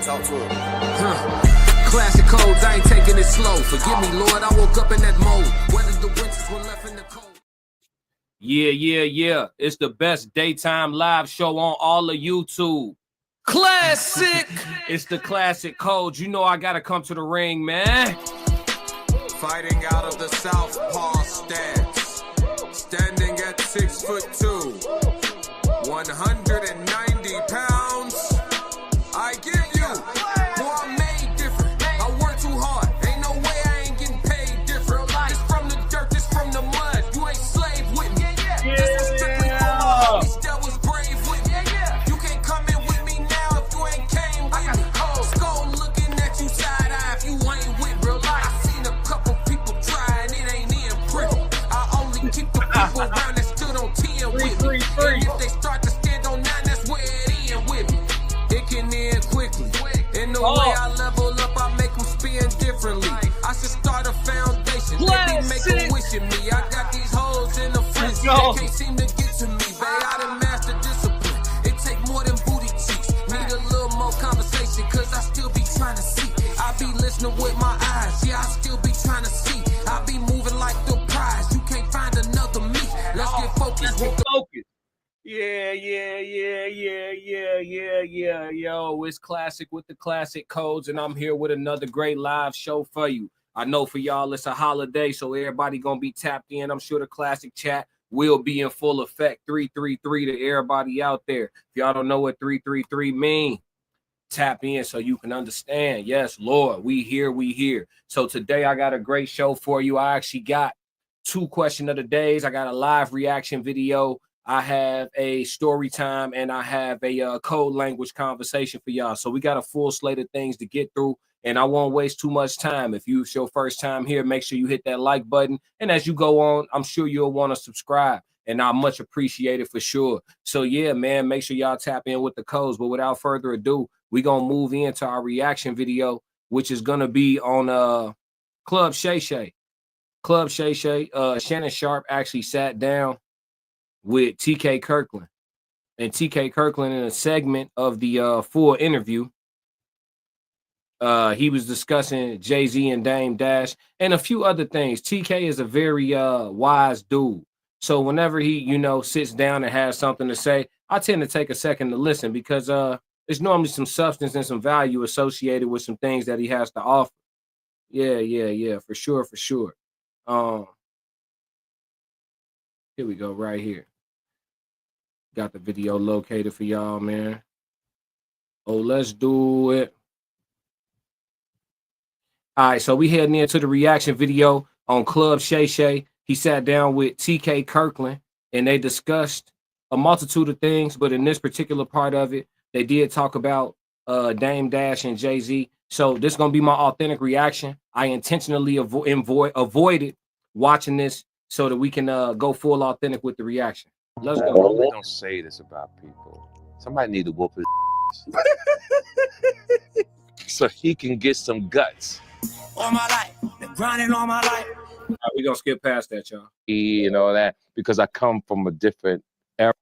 Talk to him. Classic codes, I ain't taking it slow. Forgive me, Lord, I woke up in that mode. Whether the winters were left in the cold. Yeah. It's the best daytime live show on all of YouTube. Classic! It's the classic codes. You know I gotta come to the ring, man. Fighting out of the southpaw stance. Standing at 6'2", 190 pounds. I give you, boy, I'm made different. I work too hard. Ain't no way I ain't getting paid different. This from the dirt, this from the mud. You ain't slave with me. This was strictly for my homies that was brave with me. You can't come in with me now if you ain't came with me. Skull looking at you side eye if you ain't with real life. I seen a couple people try and it ain't in prison. I only keep the people around that stood on 10 with me. And if they start to stand on 9, that's where it end with me. It can end quickly. In the way I level up, I make them spin differently. I should start a foundation. Let me make a wish in me. I got these holes in the fridge. They can't seem to get to me, babe. I done mastered discipline. It take more than booty cheeks. Need a little more conversation, cause I still be trying to see. I be listening with my eyes. Yeah, I still be trying to see. I be moving like the prize. You can't find another me. Let's get focused. Yeah. Yo, it's classic with the classic codes, and I'm here with another great live show for you. I know for y'all it's a holiday, so everybody gonna be tapped in. I'm sure the classic chat will be in full effect. 333 to everybody out there. If y'all don't know what 333 mean, tap in so you can understand. Yes, Lord, we here. So today I got a great show for you. I actually got 2 question of the days. I got a live reaction video. I have a story time, and I have a code language conversation for y'all. So we got a full slate of things to get through, and I won't waste too much time. If it's your first time here, make sure you hit that like button. And as you go on, I'm sure you'll want to subscribe, and I much appreciate it for sure. So yeah, man, make sure y'all tap in with the codes. But without further ado, we're going to move into our reaction video, which is going to be on Club Shay. Club Shay. Shannon Sharp actually sat down with TK Kirkland, and TK Kirkland, in a segment of the full interview, he was discussing Jay-Z and Dame Dash and a few other things. TK is a very wise dude, so whenever he sits down and has something to say, I tend to take a second to listen, because there's normally some substance and some value associated with some things that he has to offer. Yeah, for sure. Here we go, right here. Got the video located for y'all, man. Oh, let's do it. All right, so we heading into the reaction video on Club Shay. He sat down with TK Kirkland, and they discussed a multitude of things, but in this particular part of it, they did talk about Dame Dash and Jay-Z. So this is going to be my authentic reaction. I intentionally avoided watching this so that we can go full authentic with the reaction. Let's go. Normally don't say this about people. Somebody need to whoop his so he can get some guts. All my life, been grinding all my life. All right, we're going to skip past that, y'all. And all that, because I come from a different era.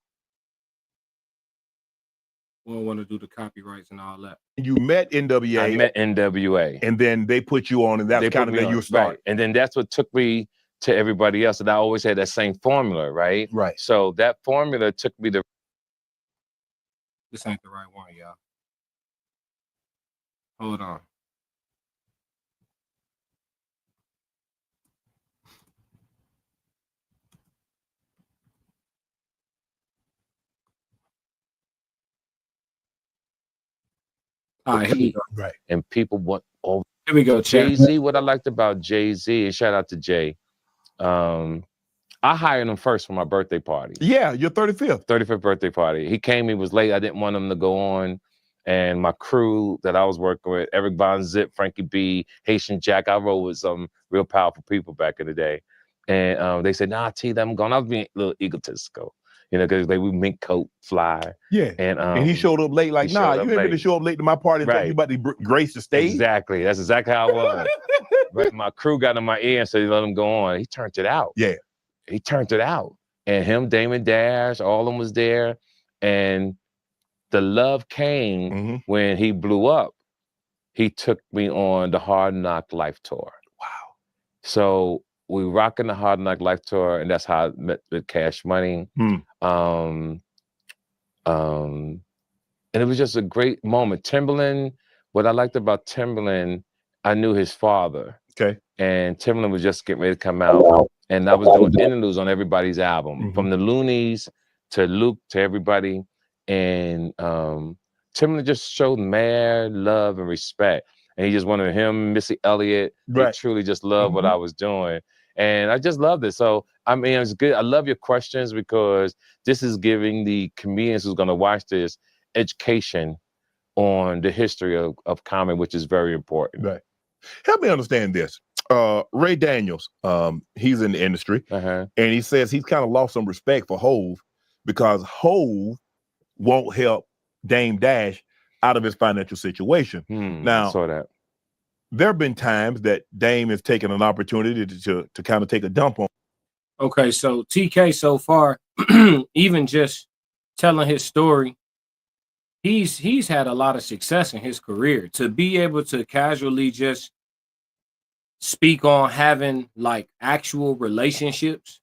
We don't want to do the copyrights and all that. You met NWA. I met NWA. And then they put you on, and that's kind of where you start. Right. And then that's what took me to everybody else. And I always had that same formula, right? Right. So that formula took me to... This ain't the right one, y'all. Hold on. All right, here we go. Right. And people want... Oh, here we go, Jay-Z. What I liked about Jay-Z, and shout out to Jay, I hired him first for my birthday party. Yeah, your 35th birthday party. He came, he was late. I didn't want him to go on. And my crew that I was working with, Eric Von Zip, Frankie B, Haitian Jack, I rolled with some real powerful people back in the day. And they said, nah, T, I'm going. I was being a little egotistical, because we mink coat, fly. Yeah. And he showed up late, like, nah, you ain't going to show up late to my party and talk you about to grace the stage. Exactly. That's exactly how it was. But my crew got in my ear and said, let him go on. He turned it out. Yeah. He turned it out. And him, Damon Dash, all of them was there. And the love came when he blew up. he took me on the Hard Knock Life Tour. Wow. So we rocking the Hard Knock Life Tour, and that's how I met with Cash Money. And it was just a great moment. Timberland, what I liked about Timberland, I knew his father. Okay. And Timberland was just getting ready to come out. And I was doing interludes on everybody's album, from the Loonies to Luke to everybody. And Timberland just showed mad love and respect. And he just wanted him, Missy Elliott. They truly just loved what I was doing. And I just loved it. So, I mean, it's good. I love your questions because this is giving the comedians who's going to watch this education on the history of comedy, which is very important. Right. Help me understand this. Ray Daniels, he's in the industry, and he says he's kind of lost some respect for Hove because Hove won't help Dame Dash out of his financial situation. Now, I saw that. There have been times that Dame has taken an opportunity to kind of take a dump on. Okay, so TK so far, even just telling his story, he's had a lot of success in his career. To be able to casually just speak on having like actual relationships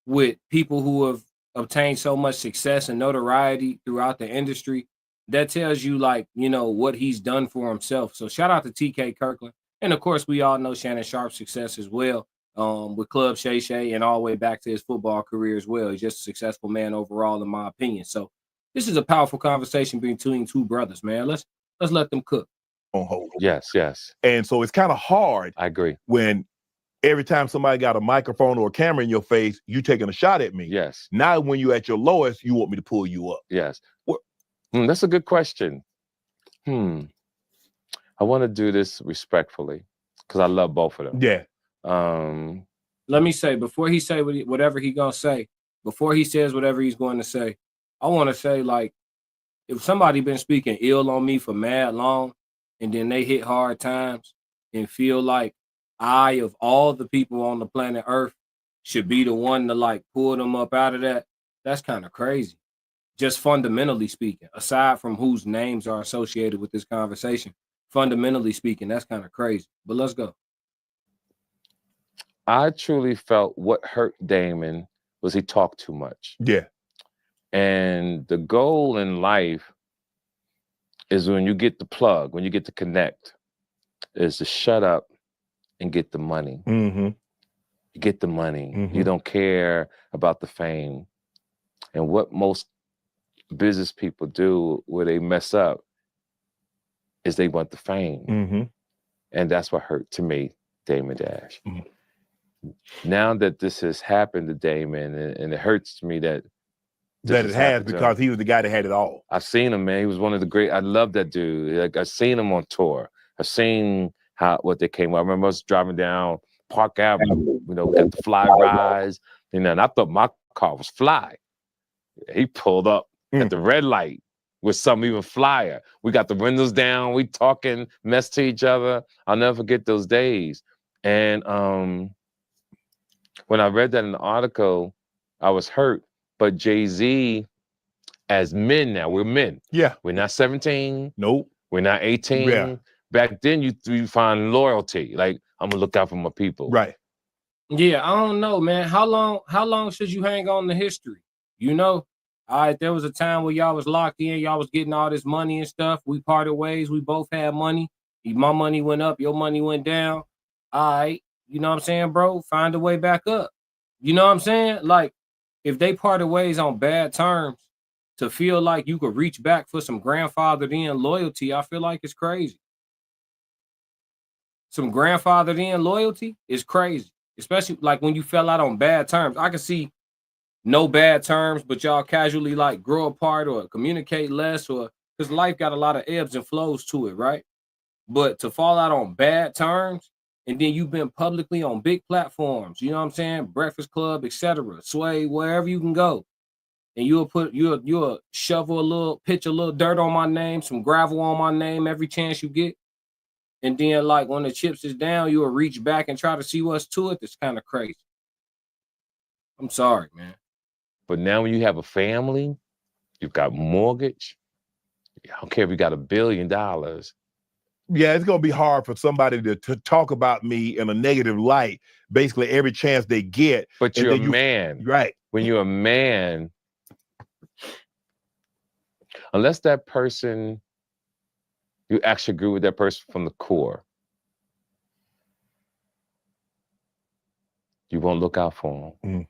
with people who have obtained so much success and notoriety throughout the industry, that tells you, like, you know, what he's done for himself. So shout out to TK Kirkland. And of course, we all know Shannon Sharp's success as well, with Club Shay and all the way back to his football career as well. He's just a successful man overall, in my opinion. So this is a powerful conversation between two brothers, man. Let's let them cook. On hold. Yes. And so it's kind of hard. I agree. When every time somebody got a microphone or a camera in your face, you taking a shot at me. Yes. Now, when you're at your lowest, you want me to pull you up. Yes. That's a good question. I want to do this respectfully because I love both of them. Yeah. Let me say, before he say whatever he gonna say, before he says whatever he's going to say, I want to say, like, if somebody been speaking ill on me for mad long, and then they hit hard times and feel like I, of all the people on the planet Earth, should be the one to like pull them up out of that, that's kind of crazy. Just fundamentally speaking, aside from whose names are associated with this conversation, fundamentally speaking, that's kind of crazy. But let's go. I truly felt what hurt Damon was he talked too much. Yeah. And the goal in life is when you get the plug, when you get to connect, is to shut up and get the money. You get the money. You don't care about the fame. And what most business people do where they mess up is they want the fame. And that's what hurt to me, Damon Dash. Now that this has happened to Damon, and it hurts to me that it has, because he was the guy that had it all. I've seen him, man. He was one of the great. I love that dude. Like, I've seen him on tour. I've seen what they came up. I remember us driving down Park Avenue. You know, we got the fly rides, and I thought my car was fly. He pulled up at the red light with something even flyer. We got the windows down. We talking mess to each other. I'll never forget those days. And when I read that in the article, I was hurt. But Jay-Z, as men now, we're men. Yeah. We're not 17. Nope. We're not 18. Yeah. Back then, you find loyalty. Like, I'm gonna look out for my people. Right. Yeah, I don't know, man. How long should you hang on to history? You know, all right, there was a time where y'all was locked in, y'all was getting all this money and stuff. We parted ways. We both had money. My money went up, your money went down. All right, you know what I'm saying, bro? Find a way back up. You know what I'm saying? Like, if they parted ways on bad terms, to feel like you could reach back for some grandfathered in loyalty, I feel like it's crazy. Some grandfathered in loyalty is crazy, especially like when you fell out on bad terms. I can see no bad terms, but y'all casually like grow apart or communicate less, or because life got a lot of ebbs and flows to it, right? But to fall out on bad terms, and then you've been publicly on big platforms, you know what I'm saying? Breakfast Club, etc., Sway, wherever you can go. And you'll shovel a little, pitch a little dirt on my name, some gravel on my name every chance you get. And then like when the chips is down, you'll reach back and try to see what's to it. That's kind of crazy. I'm sorry, man. But now when you have a family, you've got mortgage. I don't care if you got $1 billion. Yeah, it's gonna be hard for somebody to talk about me in a negative light, basically every chance they get. But you're a man. Right. When you're a man, unless that person, you actually agree with that person from the core, you won't look out for them.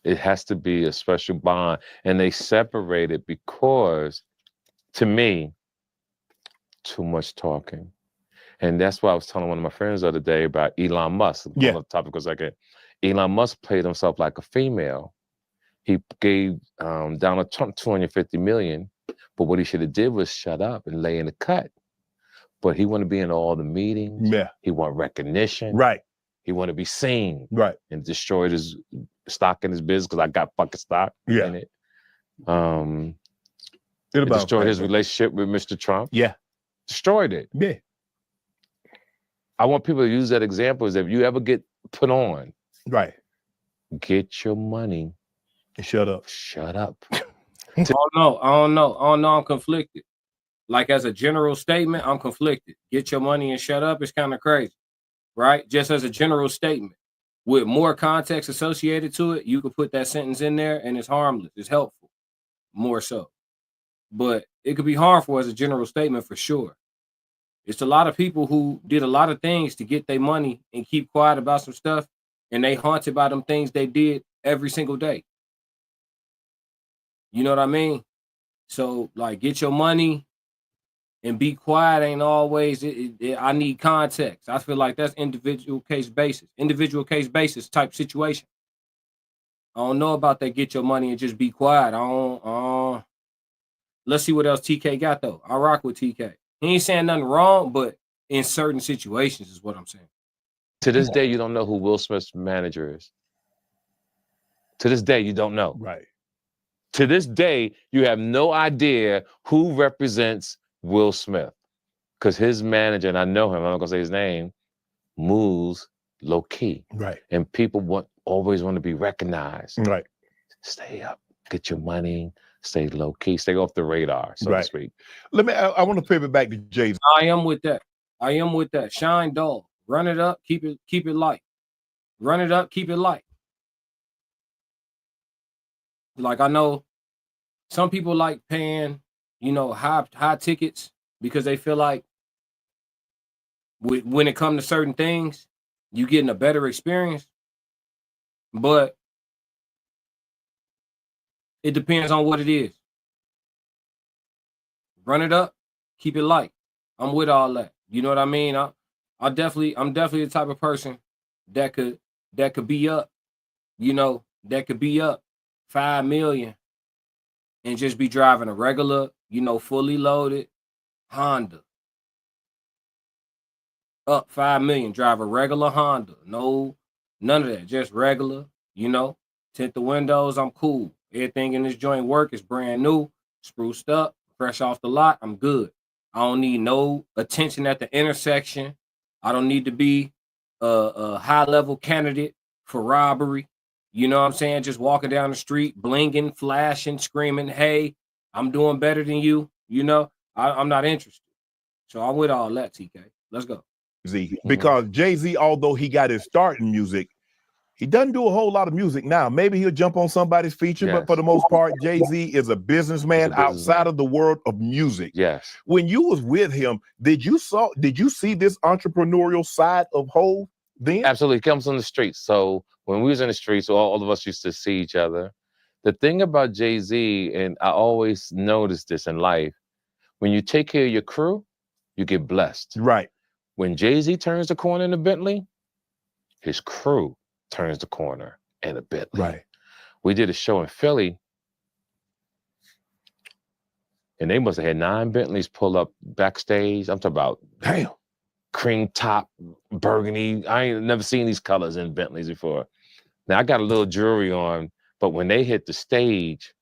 It has to be a special bond. And they separate it because, to me, too much talking. And that's why I was telling one of my friends the other day about Elon Musk. Yeah. On the topic for a second. Elon Musk played himself like a female. He gave Donald Trump $250 million, but what he should have did was shut up and lay in the cut. But he want to be in all the meetings. Yeah. He want recognition. Right. He want to be seen. Right. And destroyed his stock in his business because I got fucking stock in it. It destroyed his relationship with Mr. Trump. Yeah. Destroyed it. Yeah. I want people to use that example is if you ever get put on, right, get your money and shut up. Shut up. I don't know. I'm conflicted. Like as a general statement, I'm conflicted. Get your money and shut up is kind of crazy, right? Just as a general statement. With more context associated to it, you could put that sentence in there and it's harmless. It's helpful, more so. But it could be harmful as a general statement for sure. It's a lot of people who did a lot of things to get their money and keep quiet about some stuff, and they haunted by them things they did every single day. You know what I mean? So, like, get your money and be quiet ain't always, I need context. I feel like that's individual case basis type situation. I don't know about that get your money and just be quiet. Let's see what else TK got, though. I rock with TK. He ain't saying nothing wrong, but in certain situations is what I'm saying. To this day, you don't know who Will Smith's manager is. To this day, you don't know. Right. To this day, you have no idea who represents Will Smith. Because his manager, and I know him, I'm not gonna say his name, moves low key. Right. And people always want to be recognized. Right. Stay up, get your money, stay low key, stay off the radar, so to speak. I want to pivot back to Jay-Z. I am with that. Shine dog. Run it up, keep it light. Run it up, keep it light. Like I know some people like paying, high tickets because they feel like when it comes to certain things, you getting a better experience. But it depends on what it is. Run it up, keep it light. I'm with all that. You know what I mean? I'm definitely the type of person that could be up, that could be up 5 million and just be driving a regular, fully loaded Honda. Up 5 million, drive a regular Honda. No, none of that, just regular, tint the windows, I'm cool. Everything in this joint work is brand new, spruced up, fresh off the lot, I'm good. I don't need no attention at the intersection. I don't need to be a high-level candidate for robbery. You know what I'm saying? Just walking down the street, blinging, flashing, screaming, hey, I'm doing better than you. I'm not interested. So I'm with all that, TK. Let's go. Because Jay-Z, although he got his start in music, he doesn't do a whole lot of music now. Maybe he'll jump on somebody's feature, but for the most part, Jay-Z is a businessman outside of the world of music. Yes. When you was with him, did you see this entrepreneurial side of Hov then? Absolutely. He comes on the streets. So when we was in the streets, all of us used to see each other. The thing about Jay-Z, and I always noticed this in life, when you take care of your crew, you get blessed. Right. When Jay-Z turns the corner in a Bentley, his crew turns the corner in a Bentley. Right. We did a show in Philly, and they must have had 9 Bentleys pull up backstage. I'm talking about, damn, cream top, burgundy. I ain't never seen these colors in Bentleys before. Now I got a little jewelry on, but when they hit the stage,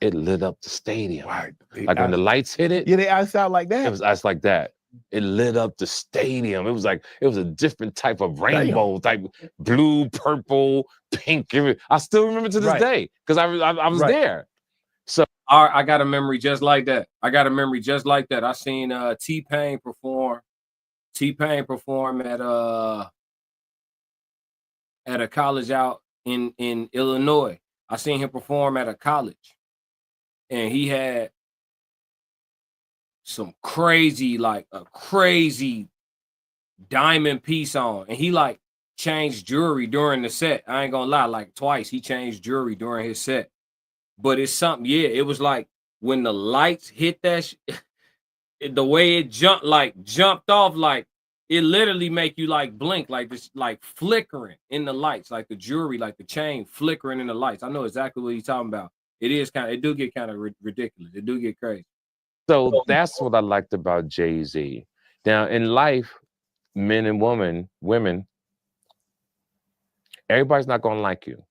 it lit up the stadium. Right. Like when the lights hit it. Yeah, they iced out like that. It was ice like that. It lit up the stadium. It was a different type of rainbow, type blue, purple, pink. I still remember to this day because I was there. So I got a memory just like that. I seen T-Pain perform at a college out in Illinois. I seen him perform at a college, and he had some crazy, like a crazy diamond piece on, and he like changed jewelry during the set. I ain't gonna lie, like twice he changed jewelry during his set. But it's something, yeah. It was like when the lights hit that, the way it jumped off, like it literally make you like blink, like this, like flickering in the lights, like the jewelry, like the chain flickering in the lights. I know exactly what he's talking about. It do get kind of ridiculous. It do get crazy. So that's what I liked about Jay-Z. Now in life, men and women, everybody's not gonna like you,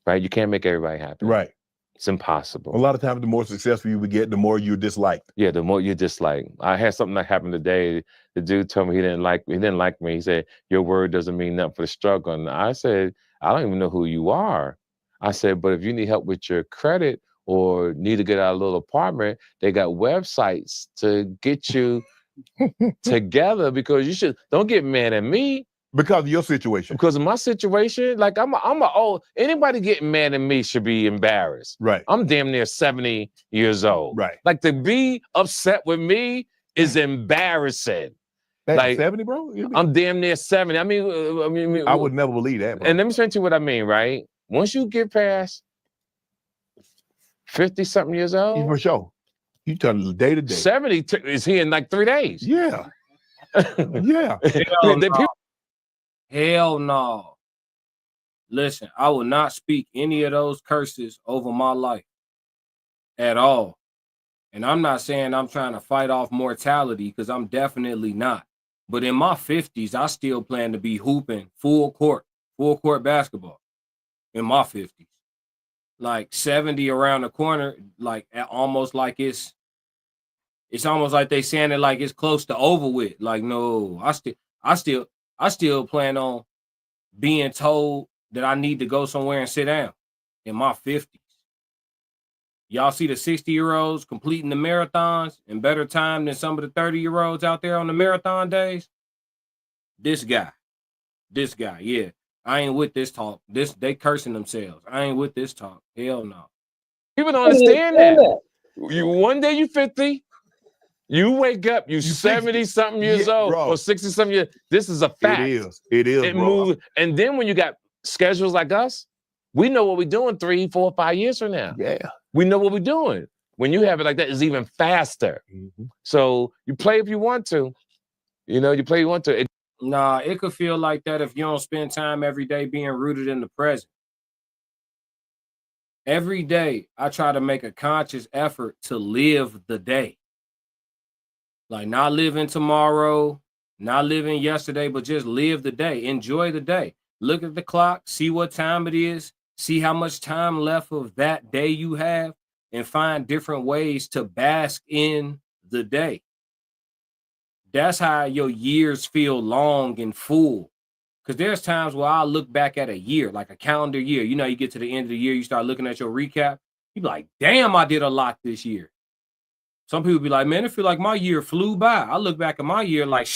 right? You can't make everybody happy. Right. It's impossible. A lot of times, the more successful you get, the more you're disliked. Yeah, the more you dislike. I had something that happened today. The dude told me he didn't like me. He said, "Your word doesn't mean nothing for the struggle." And I said, "I don't even know who you are." I said, "But if you need help with your credit or need to get out of a little apartment, they got websites to get you together, because you don't get mad at me." Because of your situation. Because of my situation, like I'm a old, anybody getting mad at me should be embarrassed. Right. I'm damn near 70 years old. Right. Like to be upset with me is embarrassing. That's like 70, bro? I'm damn near 70. I mean, I would never believe that, bro. And let me explain to you what I mean, right? Once you get past 50 something years old, for sure. You turn day to day. 70 is here in like 3 days. Yeah. Yeah. Hell no. Listen, I will not speak any of those curses over my life at all. And I'm not saying I'm trying to fight off mortality, because I'm definitely not. But in my 50s, I still plan to be hooping full court basketball in my 50s. Like 70 around the corner, like almost like it's almost like they saying it like it's close to over with. Like, no, I still plan on being told that I need to go somewhere and sit down in my 50s. Y'all see the 60-year-olds completing the marathons in better time than some of the 30-year-olds out there on the marathon days? This guy, yeah. I ain't with this talk. They cursing themselves. I ain't with this talk. Hell no. People don't understand that. One day you 50, you wake up, you 70 something years old, bro. Or 60 something years. This is a fact. It is. It bro. moves. And then when you got schedules like us, we know what we're doing 3, 4, 5 years from now. Yeah. We know what we're doing. When you have it like that, it's even faster. Mm-hmm. So you play if you want to. You know, you play if you want to. Nah, it could feel like that if you don't spend time every day being rooted in the present. Every day, I try to make a conscious effort to live the day. Like not living tomorrow, not living yesterday, but just live the day. Enjoy the day. Look at the clock, see what time it is, see how much time left of that day you have, and find different ways to bask in the day. That's how your years feel long and full. Because there's times where I look back at a year, like a calendar year. You know, you get to the end of the year, you start looking at your recap. You be like, damn, I did a lot this year. Some people be like, man, it feel like my year flew by. I look back at my year like,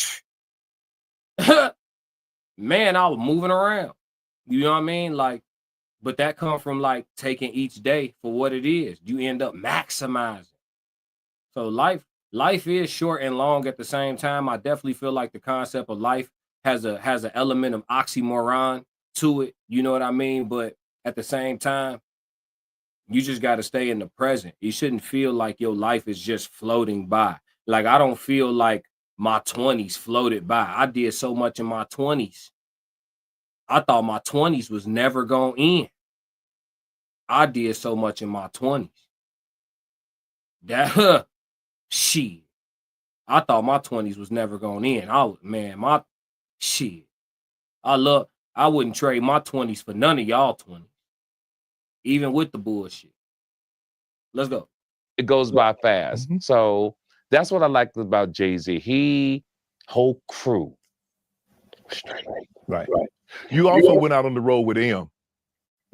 man, I was moving around. You know what I mean? Like, but that comes from like taking each day for what it is. You end up maximizing. So life is short and long at the same time. I definitely feel like the concept of life has an element of oxymoron to it. You know what I mean? But at the same time, you just got to stay in the present. You shouldn't feel like your life is just floating by. Like, I don't feel like my 20s floated by. I did so much in my 20s. I thought my 20s was never going to end. I did so much in my 20s. That, shit. I thought my 20s was never going to end. My shit. I wouldn't trade my 20s for none of y'all 20s. Even with the bullshit. Let's go. It goes by fast. Mm-hmm. So that's what I liked about Jay-Z. He whole crew. Right. You also went out on the road with him.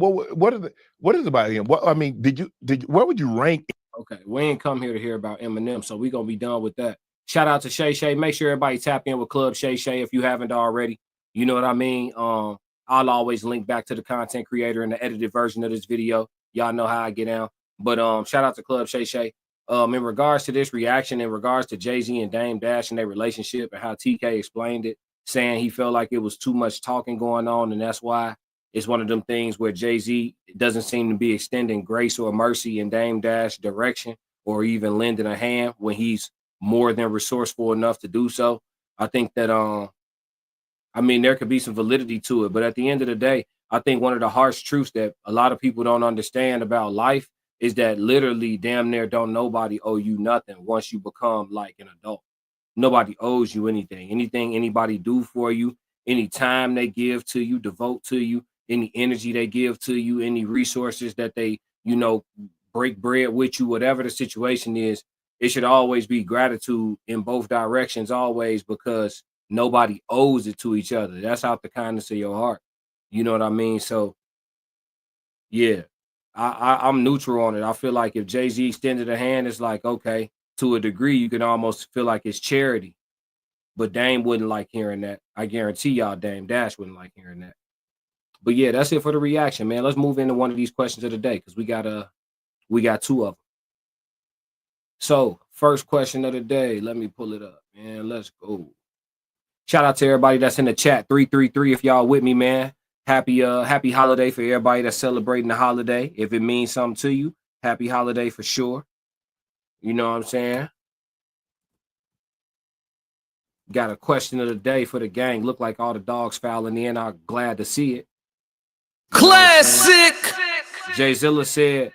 what is about him? What I mean, where would you rank? Okay, we ain't come here to hear about Eminem, so we're gonna be done with that. Shout out to Shay. Make sure everybody tap in with Club Shay if you haven't already. You know what I mean? I'll always link back to the content creator and the edited version of this video. Y'all know how I get down. But shout out to Club Shay. In regards to this reaction, in regards to Jay-Z and Dame Dash and their relationship and how TK explained it, saying he felt like it was too much talking going on, and that's why it's one of them things where Jay-Z doesn't seem to be extending grace or mercy in Dame Dash direction or even lending a hand when he's more than resourceful enough to do so. I think that I mean, there could be some validity to it, but at the end of the day, I think one of the harsh truths that a lot of people don't understand about life is that literally damn near don't nobody owe you nothing once you become like an adult. Nobody owes you anything. Anything anybody do for you, any time they give to you, devote to you, any energy they give to you, any resources that they, you know, break bread with you, whatever the situation is, it should always be gratitude in both directions, always, because nobody owes it to each other. That's out the kindness of your heart. You know what I mean? So, yeah, I'm neutral on it. I feel like if Jay-Z extended a hand, it's like, okay, to a degree, you can almost feel like it's charity. But Dame wouldn't like hearing that. I guarantee y'all Dame Dash wouldn't like hearing that. But yeah, that's it for the reaction, man. Let's move into one of these questions of the day because we got two of them. So, first question of the day. Let me pull it up, man. Let's go. Shout out to everybody that's in the chat. 333 if y'all with me, man. Happy holiday for everybody that's celebrating the holiday. If it means something to you, happy holiday for sure. You know what I'm saying? Got a question of the day for the gang. Look like all the dogs fouling in. I'm glad to see it. Classic. Jay Zilla said,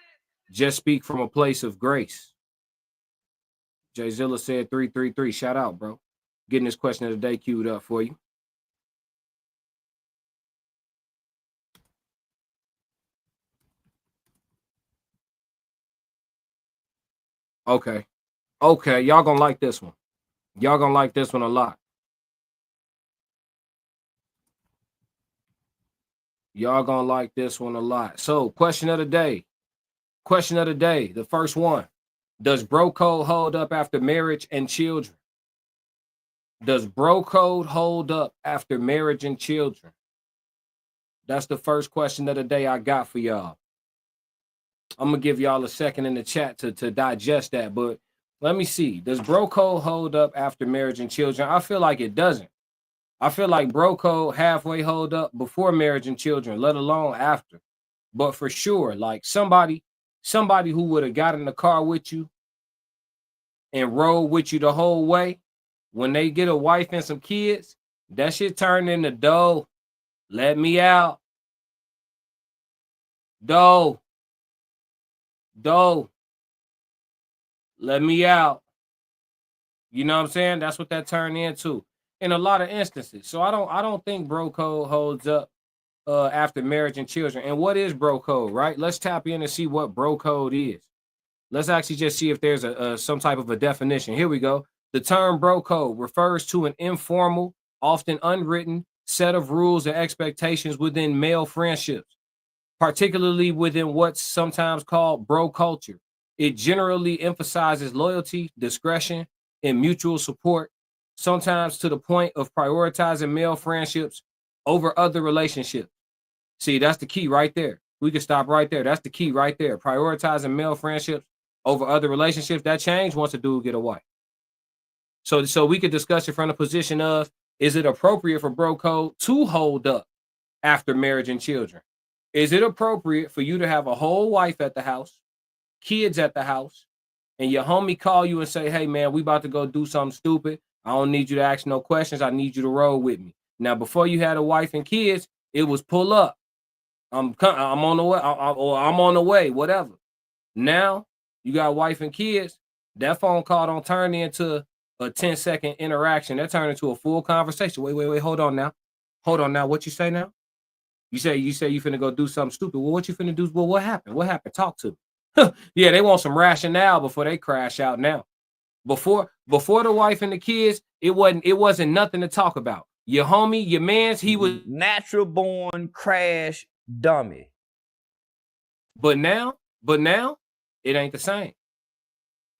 just speak from a place of grace. Jay Zilla said 333. Shout out, bro. Getting this question of the day queued up for you. Okay. Y'all gonna like this one. Y'all gonna like this one a lot. Y'all gonna like this one a lot. So, question of the day. The first one. Does bro code hold up after marriage and children? Does bro code hold up after marriage and children? That's the first question of the day I got for y'all. I'm going to give y'all a second in the chat to digest that, but let me see. Does bro code hold up after marriage and children? I feel like it doesn't. I feel like bro code halfway hold up before marriage and children, let alone after. But for sure, like somebody who would have got in the car with you and rode with you the whole way, when they get a wife and some kids, that shit turned into dough. Let me out. Dough. Let me out. You know what I'm saying? That's what that turned into in a lot of instances. So I don't think bro code holds up after marriage and children. And what is bro code, right? Let's tap in and see what bro code is. Let's actually just see if there's some type of a definition. Here we go. The term bro code refers to an informal, often unwritten set of rules and expectations within male friendships, particularly within what's sometimes called bro culture. It generally emphasizes loyalty, discretion, and mutual support, sometimes to the point of prioritizing male friendships over other relationships. See, that's the key right there. We can stop right there. That's the key right there. Prioritizing male friendships over other relationships. That changed once a dude get a wife. So we could discuss it from the position of, is it appropriate for bro code to hold up after marriage and children? Is it appropriate for you to have a whole wife at the house, kids at the house, and your homie call you and say, hey, man, we about to go do something stupid. I don't need you to ask no questions. I need you to roll with me. Now, before you had a wife and kids, it was pull up. I'm on the way, or I'm on the way, whatever. Now, you got a wife and kids. That phone call don't turn into a 10-second interaction. That turned into a full conversation. Wait. Hold on now. What you say now? You say you finna go do something stupid. Well, what you finna do? Well, what happened? Talk to me. Yeah, they want some rationale before they crash out now. Before the wife and the kids, it wasn't nothing to talk about. Your homie, your man's, he was natural born crash dummy. But now, it ain't the same.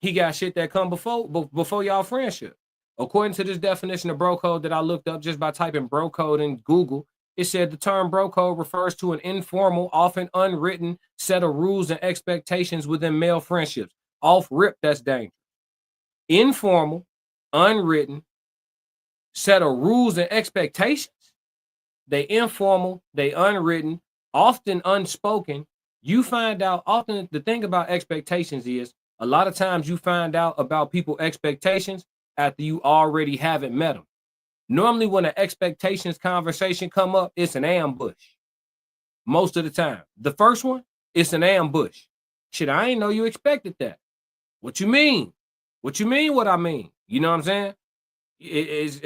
He got shit that come before y'all friendship. According to this definition of bro code that I looked up just by typing bro code in Google, it said the term bro code refers to an informal, often unwritten set of rules and expectations within male friendships. Off rip, that's dangerous. Informal, unwritten set of rules and expectations. They informal, they unwritten, often unspoken. You find out often the thing about expectations is a lot of times you find out about people's expectations after you already haven't met them. Normally when an expectations conversation come up, it's an ambush. Most of the time. The first one, it's an ambush. Shit, I ain't know you expected that. What you mean? What you mean what I mean? You know what I'm saying? It is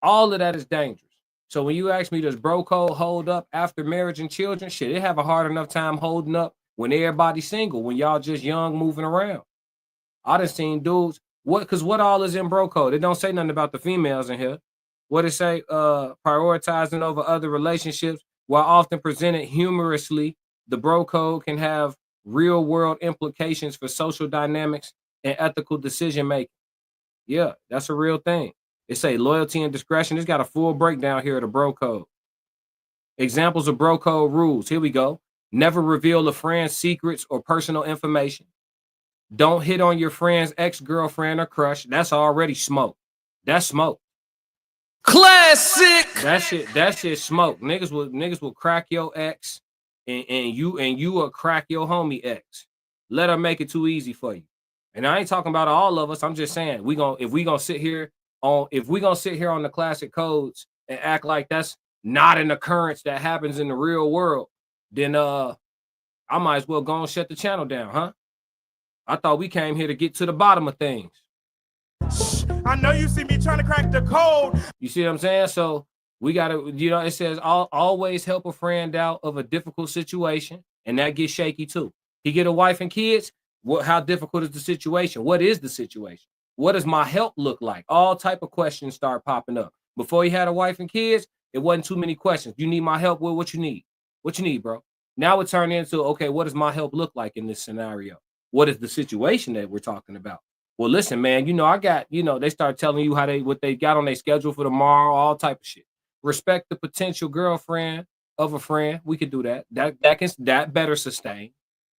all of that is dangerous. So when you ask me, does bro code hold up after marriage and children? Shit, it have a hard enough time holding up when everybody's single, when y'all just young moving around. I done seen dudes, because what all is in bro code? It don't say nothing about the females in here. What it say? Prioritizing over other relationships, while often presented humorously, the bro code can have real world implications for social dynamics and ethical decision making. Yeah, that's a real thing. It say loyalty and discretion. It's got a full breakdown here of the bro code. Examples of bro code rules. Here we go. Never reveal a friend's secrets or personal information. Don't hit on your friend's ex-girlfriend or crush. That's already smoke. That's smoke. Classic. That shit smoke. Niggas will crack your ex and you will crack your homie ex. Let her make it too easy for you. And I ain't talking about all of us. I'm just saying if we gonna sit here on the classic codes and act like that's not an occurrence that happens in the real world, then I might as well go and shut the channel down, huh? I thought we came here to get to the bottom of things. I know you see me trying to crack the code. You see what I'm saying? So we gotta, it says always help a friend out of a difficult situation, and that gets shaky too. He get a wife and kids. How difficult is the situation? What is the situation? What does my help look like? All type of questions start popping up. Before he had a wife and kids, it wasn't too many questions. You need my help with what you need. What you need, bro? Now it turned into, okay, what does my help look like in this scenario? What is the situation that we're talking about? Well, listen, man, I got, they start telling you what they got on their schedule for tomorrow, all type of shit. Respect the potential girlfriend of a friend. We could do that. That better sustain.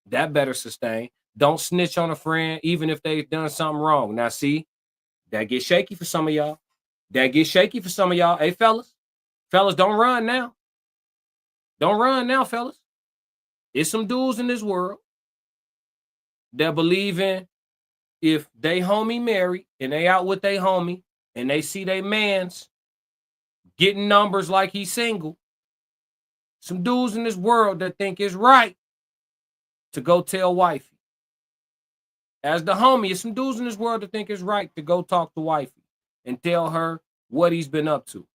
That better sustain. Don't snitch on a friend, even if they've done something wrong. Now, see, that gets shaky for some of y'all. Hey, fellas, don't run now. Don't run now, fellas. There's some dudes in this world that believe in if they homie married and they out with they homie and they see they mans getting numbers like he's single, some dudes in this world that think it's right to go tell wifey. As the homie, some dudes in this world that think it's right to go talk to wifey and tell her what he's been up to.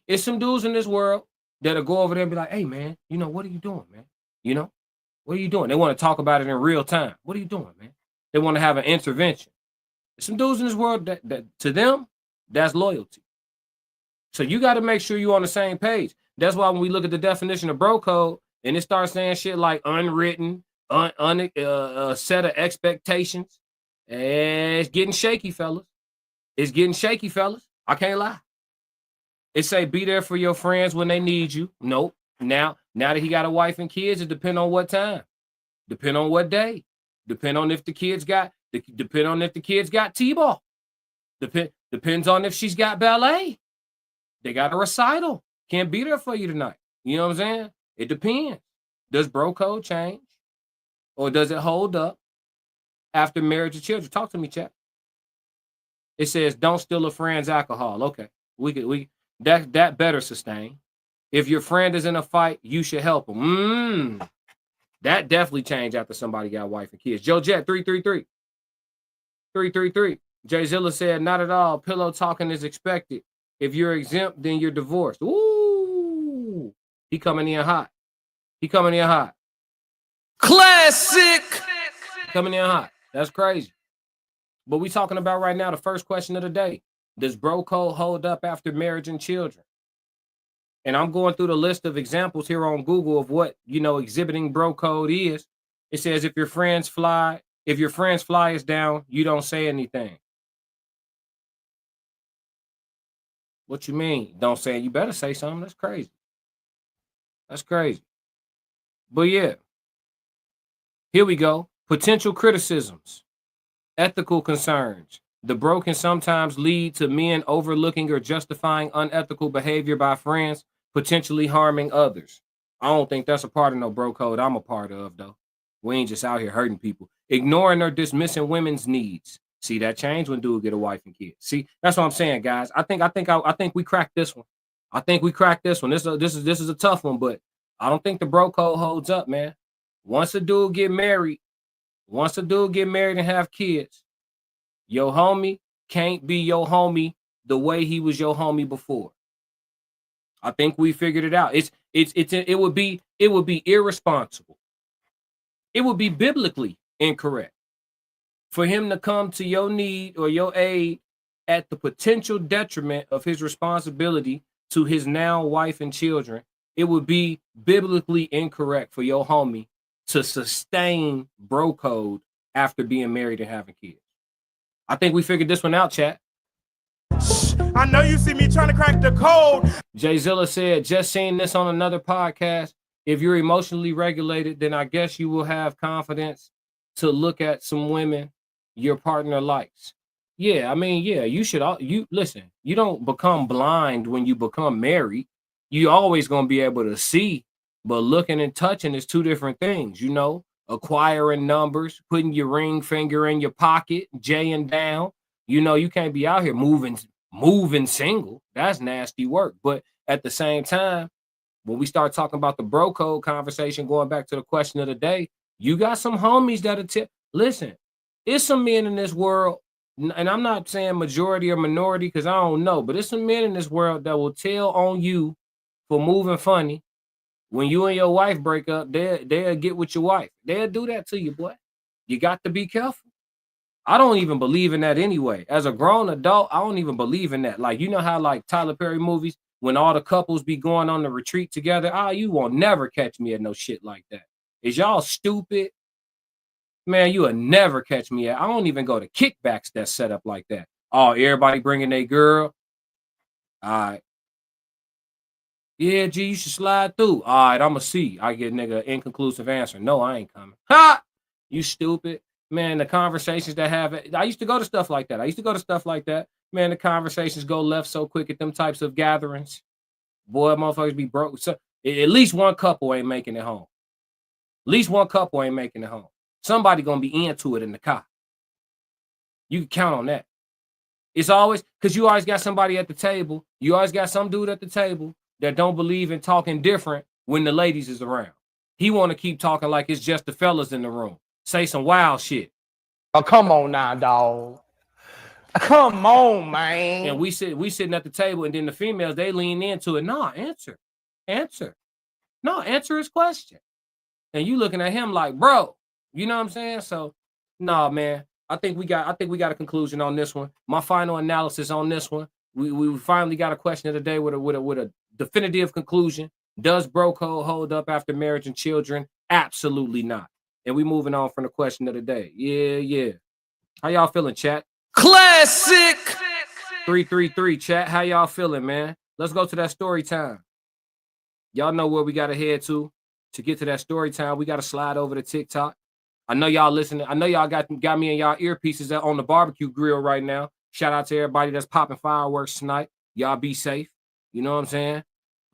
It's some dudes in this world that'll go over there and be like, hey, man, what are you doing, man? What are you doing? They want to talk about it in real time. What are you doing, man? They want to have an intervention. There's some dudes in this world that to them, that's loyalty. So you got to make sure you're on the same page. That's why when we look at the definition of bro code and it starts saying shit like unwritten, set of expectations, it's getting shaky, fellas. It's getting shaky, fellas. I can't lie. It say be there for your friends when they need you. Nope. Now that he got a wife and kids, it depend on what time, depend on what day, depend on if the kids got T-ball, depends on if she's got ballet. They got a recital. Can't be there for you tonight. You know what I'm saying? It depends. Does bro code change, or does it hold up after marriage and children? Talk to me, chat. It says don't steal a friend's alcohol. Okay, that better sustain. If your friend is in a fight, you should help him. That definitely changed after somebody got a wife and kids. Joe Jet 333. Jay Zilla said, not at all. Pillow talking is expected. If you're exempt, then you're divorced. Ooh, he coming in hot. Classic. Coming in hot. That's crazy. But we talking about right now the first question of the day. Does bro code hold up after marriage and children? and I'm going through the list of examples here on Google of what, you know, exhibiting bro code is. It says if your friend's fly is down, you don't say anything. What you mean? Don't say it. You better say something. That's crazy. That's crazy. But yeah, here we go. Potential criticisms, ethical concerns. The bro can sometimes lead to men overlooking or justifying unethical behavior by friends, potentially harming others. I don't think that's a part of no bro code I'm a part of, though. We ain't just out here hurting people. Ignoring or dismissing women's needs. See, that change when dude get a wife and kids. See, that's what I'm saying, guys. I think we cracked this one. I think we cracked this one. This is a tough one, but I don't think the bro code holds up, man. Once a dude get married and have kids, your homie can't be your homie the way he was your homie before. I think we figured it out. It would be irresponsible. It would be biblically incorrect for him to come to your need or your aid at the potential detriment of his responsibility to his now wife and children. It would be biblically incorrect for your homie to sustain bro code after being married and having kids. I think we figured this one out, chat. I know you see me trying to crack the code. Jay Zilla said, just seeing this on another podcast, if you're emotionally regulated, then I guess you will have confidence to look at some women your partner likes. Yeah, I mean, yeah, you listen, you don't become blind when you become married. You always gonna be able to see, but looking and touching is two different things, you know. Acquiring numbers, putting your ring finger in your pocket, jaying down. You know, you can't be out here moving single. That's nasty work. But at the same time, when we start talking about the bro code conversation, going back to the question of the day, you got some homies that'll listen, it's some men in this world, and I'm not saying majority or minority because I don't know, but it's some men in this world that will tell on you for moving funny. When you and your wife break up, they'll get with your wife. They'll do that to you, boy. You got to be careful. I don't even believe in that anyway. As a grown adult, I don't even believe in that. Like, you know how like Tyler Perry movies, when all the couples be going on the retreat together, you won't never catch me at no shit like that. Is y'all stupid? Man, you will never catch me at. I don't even go to kickbacks that's set up like that. Oh, everybody bringing their girl. All right. Yeah, G, you should slide through. All right, I'ma see. I get nigga inconclusive answer. No, I ain't coming. Ha! You stupid. Man, the conversations that have it. I used to go to stuff like that. Man, the conversations go left so quick at them types of gatherings. Boy, motherfuckers be broke. So at least one couple ain't making it home. Somebody gonna be into it in the car. You can count on that. It's always because you always got somebody at the table. You always got some dude at the table that don't believe in talking different when the ladies is around. He want to keep talking like it's just the fellas in the room. Say some wild shit. Oh, come on now, dog. Come on, man. And we sitting at the table, and then the females, they lean into it. No, answer. No, answer his question. And you looking at him like, bro, you know what I'm saying? So, nah, man. I think we got a conclusion on this one. My final analysis on this one. We finally got a question of the day with a definitive conclusion. Does bro code hold up after marriage and children? Absolutely not. And we moving on from the question of the day. Yeah. How y'all feeling, chat? Classic. 333 chat. How y'all feeling, man? Let's go to that story time. Y'all know where we got to head to get to that story time. We got to slide over to TikTok. I know y'all listening. I know y'all got me in y'all earpieces on the barbecue grill right now. Shout out to everybody that's popping fireworks tonight. Y'all be safe. You know what I'm saying?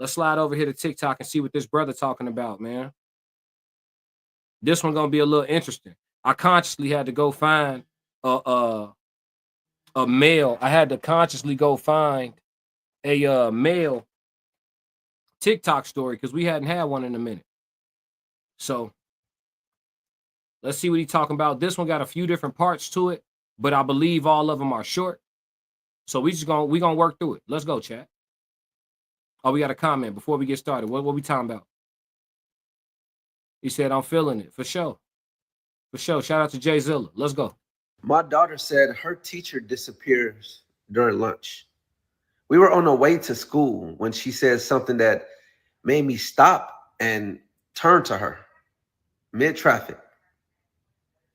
Let's slide over here to TikTok and see what this brother talking about, man. This one gonna be a little interesting. I consciously had to go find a male. I had to consciously go find a male TikTok story because we hadn't had one in a minute. So let's see what he's talking about. This one got a few different parts to it, but I believe all of them are short. So we gonna work through it. Let's go, chat. Oh, we got a comment before we get started. What we talking about? He said, I'm feeling it. For sure. Shout out to Jay Zilla. Let's go. My daughter said her teacher disappears during lunch. We were on the way to school when she said something that made me stop and turn to her mid-traffic.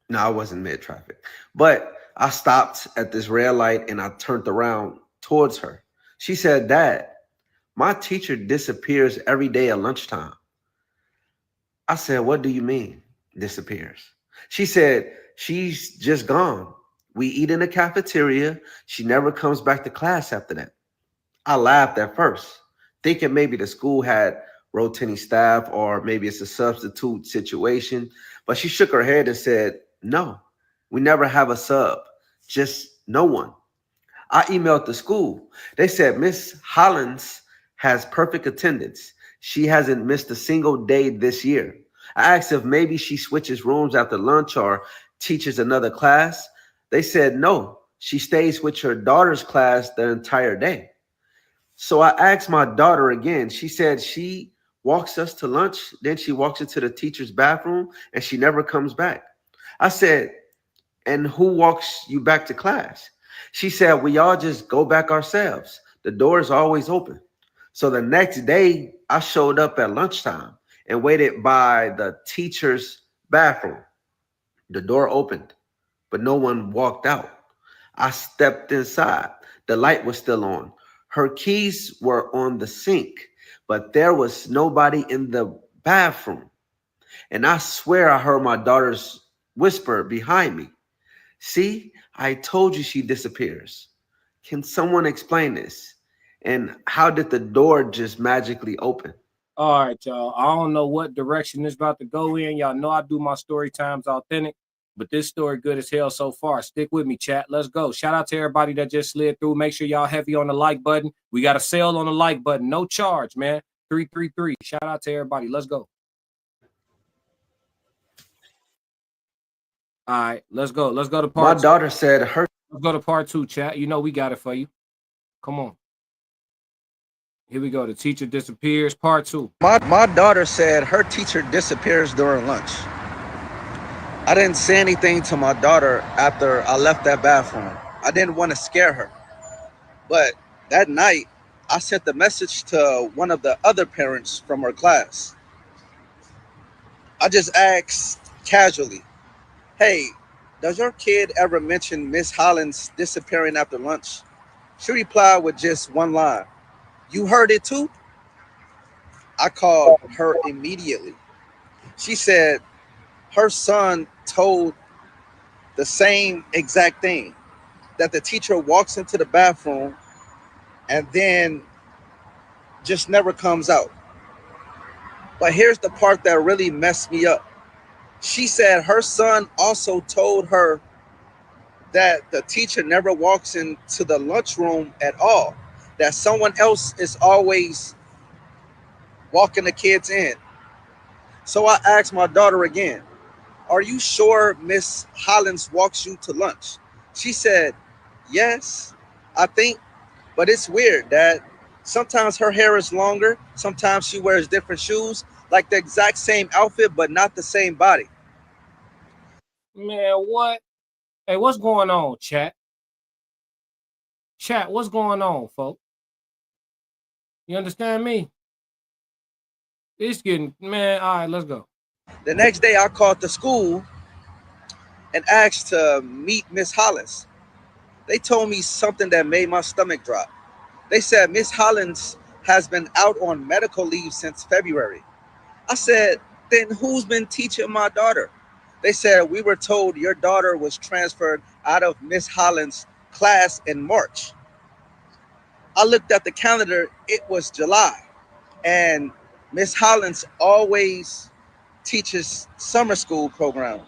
No, I wasn't mid-traffic, but I stopped at this red light and I turned around towards her. She said, "Dad, my teacher disappears every day at lunchtime." I said, "What do you mean, disappears?" She said, "She's just gone. We eat in the cafeteria. She never comes back to class after that." I laughed at first, thinking maybe the school had rotating staff or maybe it's a substitute situation. But she shook her head and said, "No, we never have a sub, just no one." I emailed the school. They said Miss Hollins has perfect attendance. She hasn't missed a single day this year. I asked if maybe she switches rooms after lunch or teaches another class. They said no, she stays with her daughter's class the entire day. So I asked my daughter again. She said she walks us to lunch, then she walks into the teacher's bathroom and she never comes back. I said, "And who walks you back to class?" She said, "We all just go back ourselves. The door is always open." So the next day, I showed up at lunchtime and waited by the teacher's bathroom. The door opened, but no one walked out. I stepped inside. The light was still on. Her keys were on the sink, but there was nobody in the bathroom. And I swear I heard my daughter's whisper behind me. "See, I told you she disappears. Can someone explain this? And how did the door just magically open?" All right, y'all. I don't know what direction this about to go in. Y'all know I do my story times authentic, but this story good as hell so far. Stick with me, chat. Let's go. Shout out to everybody that just slid through. Make sure y'all heavy on the like button. We got a sale on the like button. No charge, man. 333. Shout out to everybody. Let's go. All right, let's go. Let's go to part My daughter said her. Let's go to part 2, chat. You know we got it for you. Come on. Here we go. The teacher disappears. Part 2. My daughter said her teacher disappears during lunch. I didn't say anything to my daughter after I left that bathroom. I didn't want to scare her. But that night, I sent the message to one of the other parents from her class. I just asked casually, "Hey, does your kid ever mention Miss Hollins disappearing after lunch?" She replied with just one line, "You heard it too?" I called her immediately. She said her son told the same exact thing, that the teacher walks into the bathroom and then just never comes out. But here's the part that really messed me up. She said her son also told her that the teacher never walks into the lunchroom at all, that someone else is always walking the kids in. So I asked my daughter again, "Are you sure Miss Hollins walks you to lunch?" She said, "Yes, I think, but it's weird that sometimes her hair is longer, sometimes she wears different shoes, like the exact same outfit, but not the same body." Man, what? Hey, what's going on, chat? Chat, what's going on, folks? You understand me? It's getting, man, all right, let's go. The next day I called the school and asked to meet Miss Hollins. They told me something that made my stomach drop. They said Miss Hollins has been out on medical leave since February. I said, "Then who's been teaching my daughter?" They said, "We were told your daughter was transferred out of Miss Hollins' class in March." I looked at the calendar, it was July, and Miss Hollins always teaches summer school program,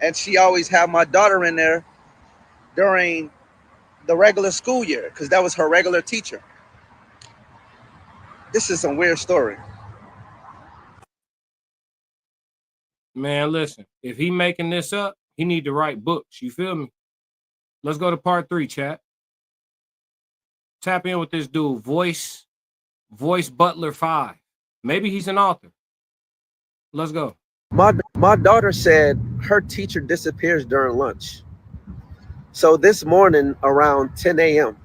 and she always had my daughter in there during the regular school year because that was her regular teacher. This is some weird story. Man, listen, if he making this up, he need to write books. You feel me? Let's go to part 3, chat. Tap in with this dude, Voice Butler 5. Maybe he's an author. Let's go. My daughter said her teacher disappears during lunch. So this morning around 10 a.m.,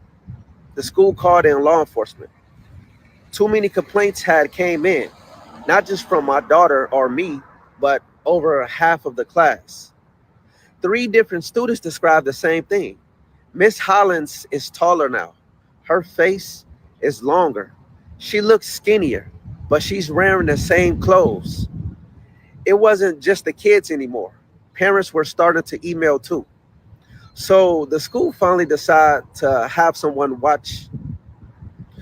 The school called in law enforcement. Too many complaints had came in, not just from my daughter or me, but over half of the class. 3 different students described the same thing. Miss Hollins is taller now. Her face is longer. She looks skinnier, but she's wearing the same clothes. It wasn't just the kids anymore. Parents were starting to email too. So the school finally decided to have someone watch.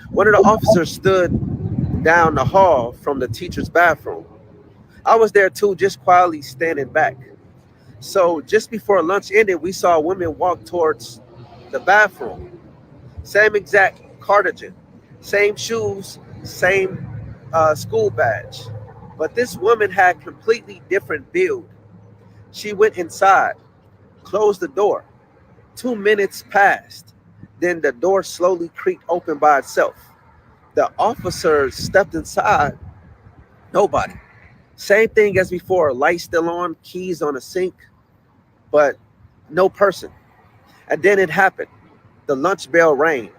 One of the officers stood down the hall from the teacher's bathroom. I was there too, just quietly standing back. So just before lunch ended, we saw a woman walk towards the bathroom. Same exact cardigan, same shoes, same school badge. But this woman had completely different build. She went inside, closed the door. 2 minutes passed. Then the door slowly creaked open by itself. The officer stepped inside. Nobody. Same thing as before. Lights still on, keys on the sink, but no person. And then it happened. The lunch bell rang.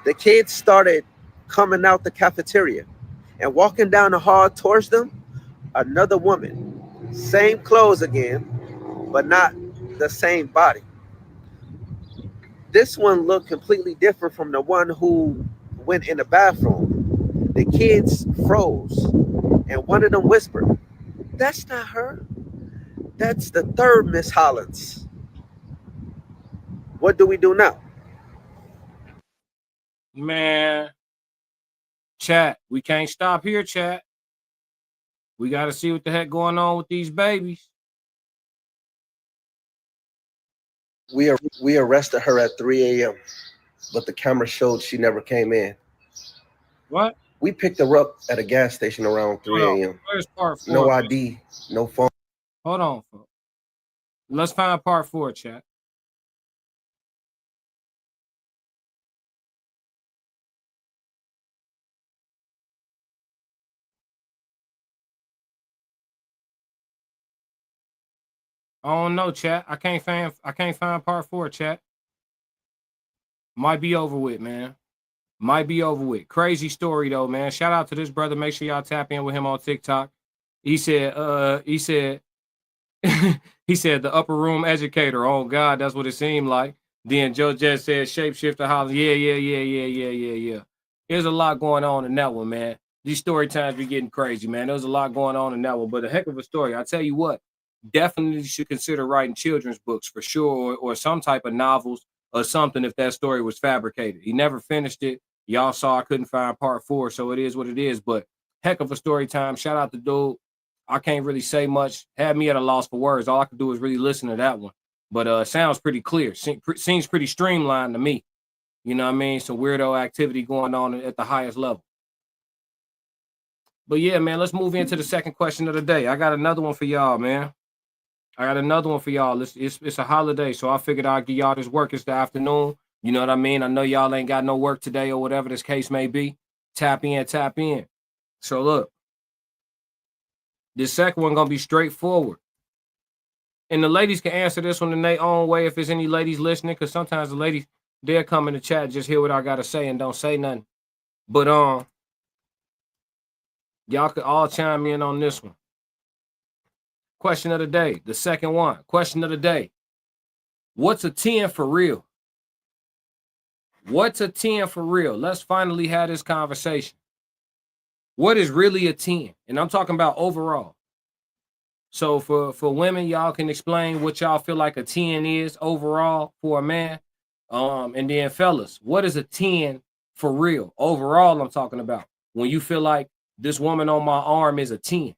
The kids started coming out the cafeteria and walking down the hall towards them. Another woman, same clothes again, but not the same body. This one looked completely different from the one who went in the bathroom. The kids froze, and one of them whispered, "That's not her. That's the third Miss Hollins." What do we do now? Man, chat, we can't stop here, chat. We got to see what the heck going on with these babies. We arrested her at 3 a.m., but the camera showed she never came in. What? We picked her up at a gas station around 3 a.m. Where's part 4? No ID, no phone. Hold on, folks. Let's find part 4, chat. I don't know, chat. I can't find part 4, chat. Might be over with, man. Might be over with. Crazy story though, man. Shout out to this brother. Make sure y'all tap in with him on TikTok. He said, he said the upper room educator. Oh God, that's what it seemed like. Then Joe just said shapeshifter holler. Yeah. There's a lot going on in that one, man. These story times be getting crazy, man. There's a lot going on in that one, but a heck of a story. I tell you what, definitely should consider writing children's books for sure, or some type of novels or something if that story was fabricated. He never finished it. Y'all saw I couldn't find part 4, so it is what it is. But heck of a story time. Shout out to dude. I can't really say much. Had me at a loss for words. All I could do is really listen to that one. But sounds pretty clear. Seems pretty streamlined to me. You know what I mean? Some weirdo activity going on at the highest level. But yeah, man, let's move into the second question of the day. I got another one for y'all, man. It's a holiday, so I figured I'd give y'all this work. It's the afternoon. You know what I mean? I know y'all ain't got no work today or whatever this case may be. Tap in. So look, this second one gonna be straightforward. And the ladies can answer this one in their own way if there's any ladies listening, because sometimes the ladies, they'll come in the chat and just hear what I gotta say and don't say nothing. But y'all could all chime in on this one. Question of the day, the second one. Question of the day. What's a 10 for real? What's a 10 for real? Let's finally have this conversation. What is really a 10? And I'm talking about overall. So for women, y'all can explain what y'all feel like a 10 is overall for a man. And then fellas, what is a 10 for real? Overall, I'm talking about. When you feel like this woman on my arm is a 10.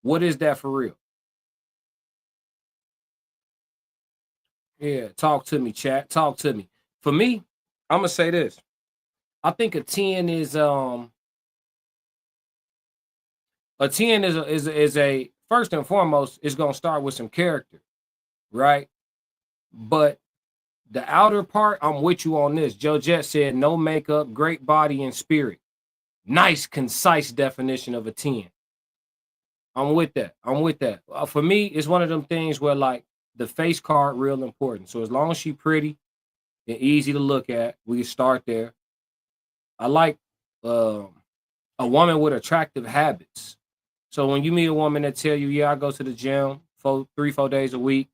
What is that for real? Yeah, talk to me, chat. Talk to me. For me, I'm gonna say this. I think a 10 is a 10 is a first and foremost, it's gonna start with some character, right? But the outer part, I'm with you on this. Joe Jet said no makeup, great body and spirit. Nice, concise definition of a 10. I'm with that. For me, it's one of them things where like the face card real important. So as long as she pretty, and easy to look at. We can start there. I like a woman with attractive habits. So when you meet a woman that tell you, yeah, I go to the gym 3-4 days a week,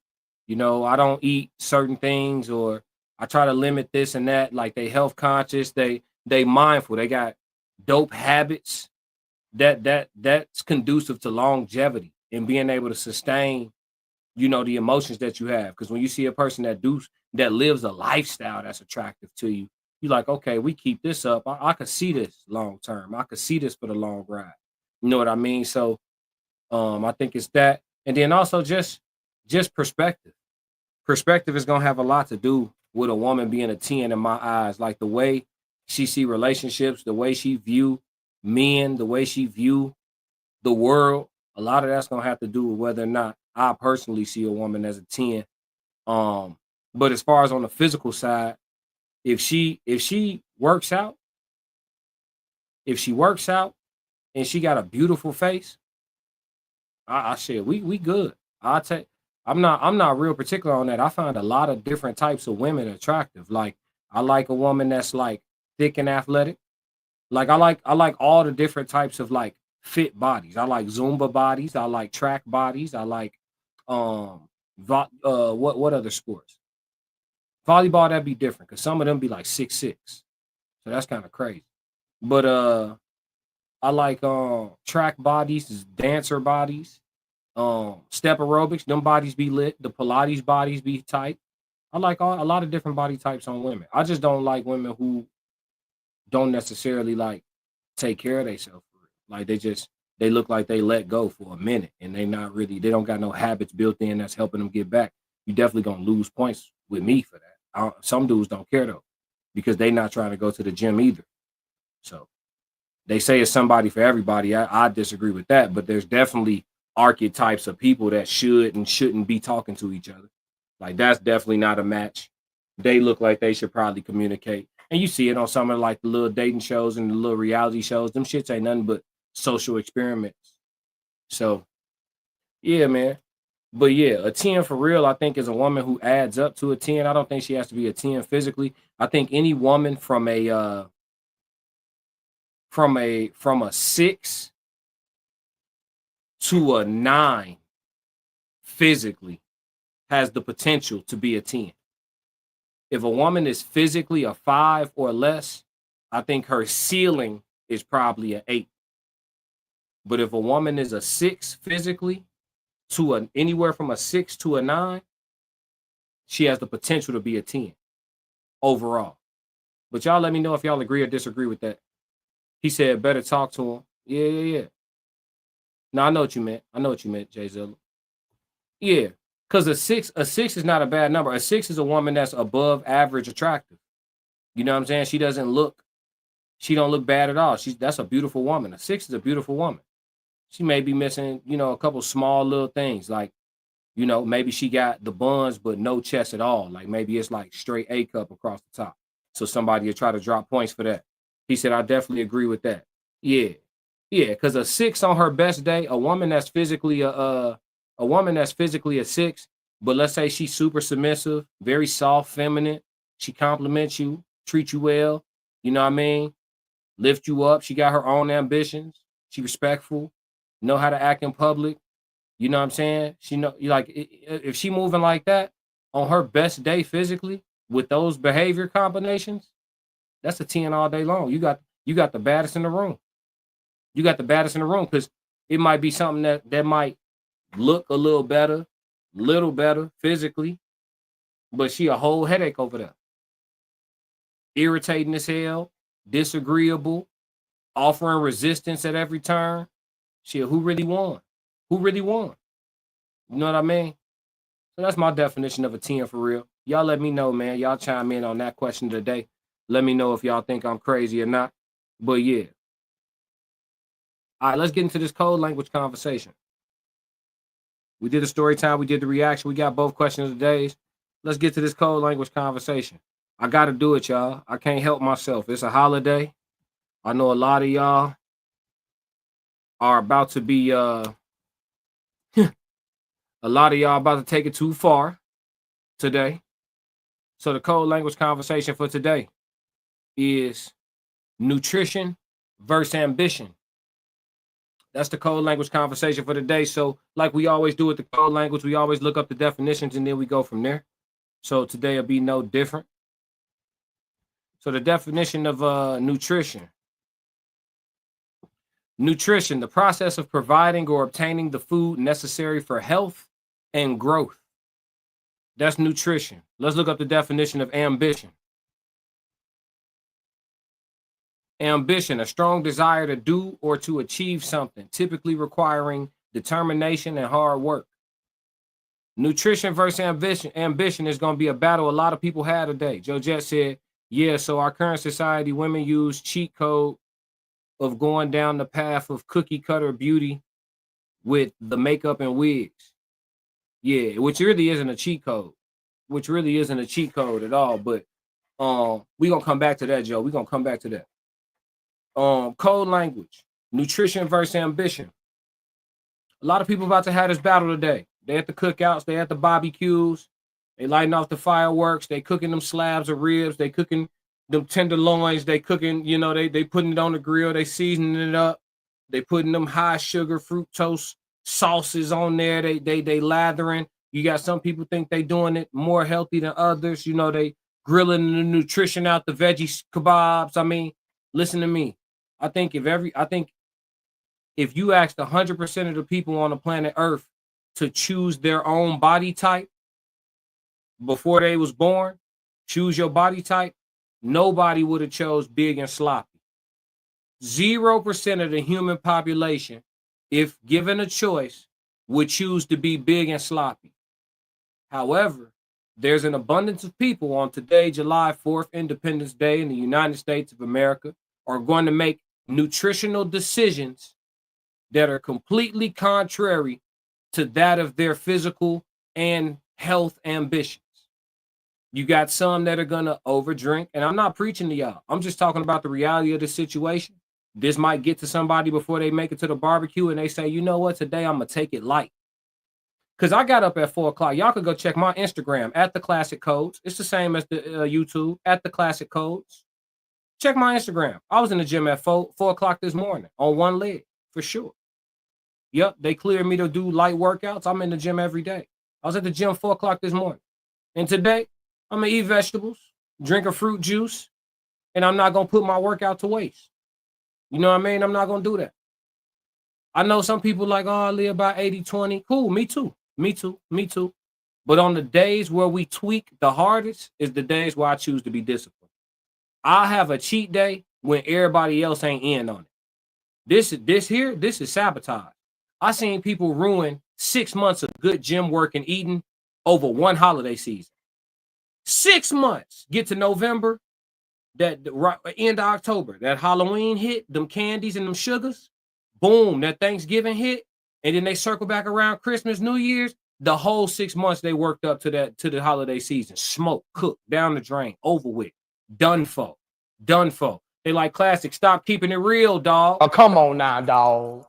you know, I don't eat certain things, or I try to limit this and that, like they health conscious, they mindful, they got dope habits that's conducive to longevity and being able to sustain, you know, the emotions that you have. Because when you see a person that lives a lifestyle that's attractive to you, you're like, okay, we keep this up. I could see this long term. I could see this for the long ride. You know what I mean? So I think it's that. And then also just perspective. Perspective is gonna have a lot to do with a woman being a 10 in my eyes. Like the way she see relationships, the way she view men, the way she view the world. A lot of that's gonna have to do with whether or not I personally see a woman as a 10. But as far as on the physical side, if she works out, and she got a beautiful face, I said we good. I'm not real particular on that. I find a lot of different types of women attractive. Like I like a woman that's like thick and athletic. Like I like all the different types of like fit bodies. I like Zumba bodies. I like track bodies. I like what other sports? Volleyball, that'd be different because some of them be like 6'6". So that's kind of crazy. But I like track bodies, dancer bodies, step aerobics, them bodies be lit, the Pilates bodies be tight. I like a lot of different body types on women. I just don't like women who don't necessarily like take care of themselves. Like they look like they let go for a minute and they don't got no habits built in that's helping them get back. You definitely gonna lose points with me for that. Some dudes don't care though, because they not trying to go to the gym either. So they say it's somebody for everybody. I disagree with that, but there's definitely archetypes of people that should and shouldn't be talking to each other. Like that's definitely not a match. They look like they should probably communicate. And you see it on some of like the little dating shows and the little reality shows. Them shits ain't nothing but social experiments. So yeah, man. But yeah, a 10 for real, I think, is a woman who adds up to a 10. I don't think she has to be a 10 physically. I think any woman from a 6 to a 9 physically has the potential to be a 10. If a woman is physically a 5 or less, I think her ceiling is probably an 8. But if a woman is a 6 physically, to anywhere from a 6 to a 9, she has the potential to be a 10 overall. But y'all let me know if y'all agree or disagree with that. He said better talk to him. Yeah. No, I know what you meant, Jay Zilla. Yeah, because a six is not a bad number. A 6 is a woman that's above average attractive. You know what I'm saying? She don't look bad at all. That's a beautiful woman. A 6 is a beautiful woman. She may be missing, you know, a couple small little things, like, you know, maybe she got the buns but no chest at all. Like maybe it's like straight A cup across the top. So somebody will try to drop points for that. He said, I definitely agree with that. Yeah, because a 6 on her best day, a woman that's physically a 6, but let's say she's super submissive, very soft, feminine. She compliments you, treats you well. You know what I mean? Lift you up. She got her own ambitions. She respectful. Know how to act in public. You know what I'm saying? She know, like, if she moving like that on her best day physically with those behavior combinations, that's a 10 all day long. You got the baddest in the room. You got the baddest in the room, because it might be something that might look a little better physically, but she a whole headache over there. Irritating as hell, disagreeable, offering resistance at every turn. Shit, who really won? You know what I mean? So that's my definition of a 10 for real. Y'all let me know, man. Y'all chime in on that question today. Let me know if y'all think I'm crazy or not. But yeah. All right, let's get into this code language conversation. We did the story time. We did the reaction. We got both questions of the days. Let's get to this code language conversation. I got to do it, y'all. I can't help myself. It's a holiday. I know a lot of y'all are about to be a lot of y'all about to take it too far today. So the code language conversation for today is nutrition versus ambition. That's the code language conversation for today. So like we always do with the code language, we always look up the definitions and then we go from there. So today will be no different. So the definition of nutrition. Nutrition, the process of providing or obtaining the food necessary for health and growth. That's nutrition. Let's look up the definition of ambition. Ambition, a strong desire to do or to achieve something, typically requiring determination and hard work. Nutrition versus ambition is going to be a battle a lot of people have today. Joe Jet said, yeah, so our current society, women use cheat code of going down the path of cookie cutter beauty with the makeup and wigs. Yeah, which really isn't a cheat code. Which really isn't a cheat code at all. But we're going to come back to that, Joe. We're going to come back to that. Code language, nutrition versus ambition. A lot of people about to have this battle today. They at the cookouts, they at the barbecues, they lighting off the fireworks, they cooking them slabs of ribs, they cooking them tenderloins, they cooking, you know, they putting it on the grill, they seasoning it up, they putting them high sugar fructose sauces on there, they lathering. You got some people think they doing it more healthy than others, you know, they grilling the nutrition out the veggie kebabs. I mean, listen to me. I think if you asked 100% of the people on the planet Earth to choose their own body type before they was born, choose your body type, nobody would have chose big and sloppy. 0% of the human population, if given a choice, would choose to be big and sloppy. However, there's an abundance of people on today, July 4th, Independence Day in the United States of America, are going to make nutritional decisions that are completely contrary to that of their physical and health ambitions. You got some that are going to overdrink, and I'm not preaching to y'all. I'm just talking about the reality of the situation. This might get to somebody before they make it to the barbecue and they say, you know what, today I'm going to take it light. Because I got up at 4 o'clock. Y'all could go check my Instagram at the Classic Codes. It's the same as the YouTube at the Classic Codes. Check my Instagram. I was in the gym at 4 o'clock this morning on one leg, for sure. Yep, they cleared me to do light workouts. I'm in the gym every day. I was at the gym 4 o'clock this morning. And today, I'm going to eat vegetables, drink a fruit juice, and I'm not going to put my workout to waste. You know what I mean? I'm not going to do that. I know some people like, oh, I live by 80-20. Cool, me too. Me too. Me too. But on the days where we tweak the hardest is the days where I choose to be disciplined. I have a cheat day when everybody else ain't in on it. This is sabotage. I seen people ruin 6 months of good gym work and eating over one holiday season. 6 months. Get to November, that end of October, that Halloween hit, them candies and them sugars, boom, that Thanksgiving hit, and then they circle back around Christmas, New Year's. The whole 6 months they worked up to the holiday season. Smoke, cook, down the drain, over with, done for. They like Classic. Stop keeping it real, dog. Oh, come on now, dog.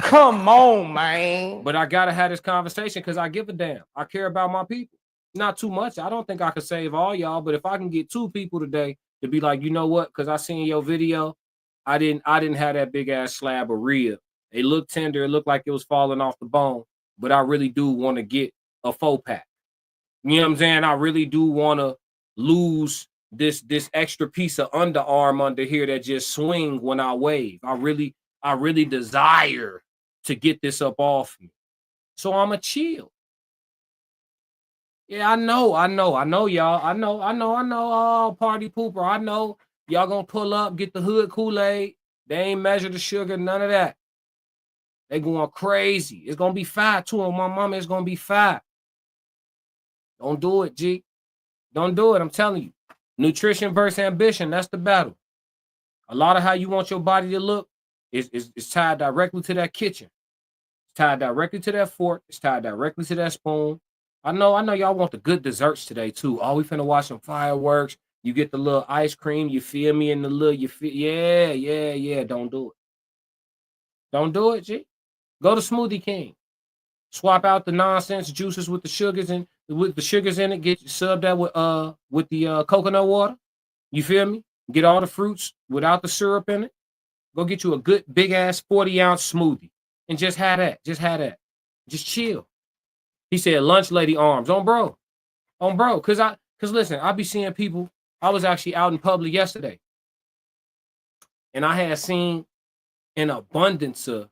Come on, man. But I gotta have this conversation because I give a damn. I care about my people. Not too much. I don't think I could save all y'all, but if I can get 2 people today to be like, you know what? Because I seen your video, I didn't have that big ass slab of rib. It looked tender. It looked like it was falling off the bone. But I really do want to get a 4-pack. You know what I'm saying? I really do want to lose this extra piece of underarm under here that just swing when I wave. I really desire to get this up off me. So I'm a chill. Yeah, I know, y'all. I know. Oh, party pooper. I know y'all gonna pull up, get the hood Kool-Aid. They ain't measure the sugar, none of that. They going crazy. It's gonna be 5 to them. My mama is gonna be 5. Don't do it, G. Don't do it. I'm telling you. Nutrition versus ambition. That's the battle. A lot of how you want your body to look is tied directly to that kitchen. It's tied directly to that fork. It's tied directly to that spoon. I know y'all want the good desserts today too. Oh, we finna watch some fireworks. You get the little ice cream, you feel me? And the little, yeah. Don't do it. Don't do it, G. Go to Smoothie King. Swap out the nonsense juices with the sugars and with the sugars in it. Get subbed that with the coconut water. You feel me? Get all the fruits without the syrup in it. Go get you a good big ass 40-ounce smoothie and just have that. Just have that. Just chill. He said, lunch lady arms on bro. Cause listen, I be seeing people. I was actually out in public yesterday. And I had seen an abundance of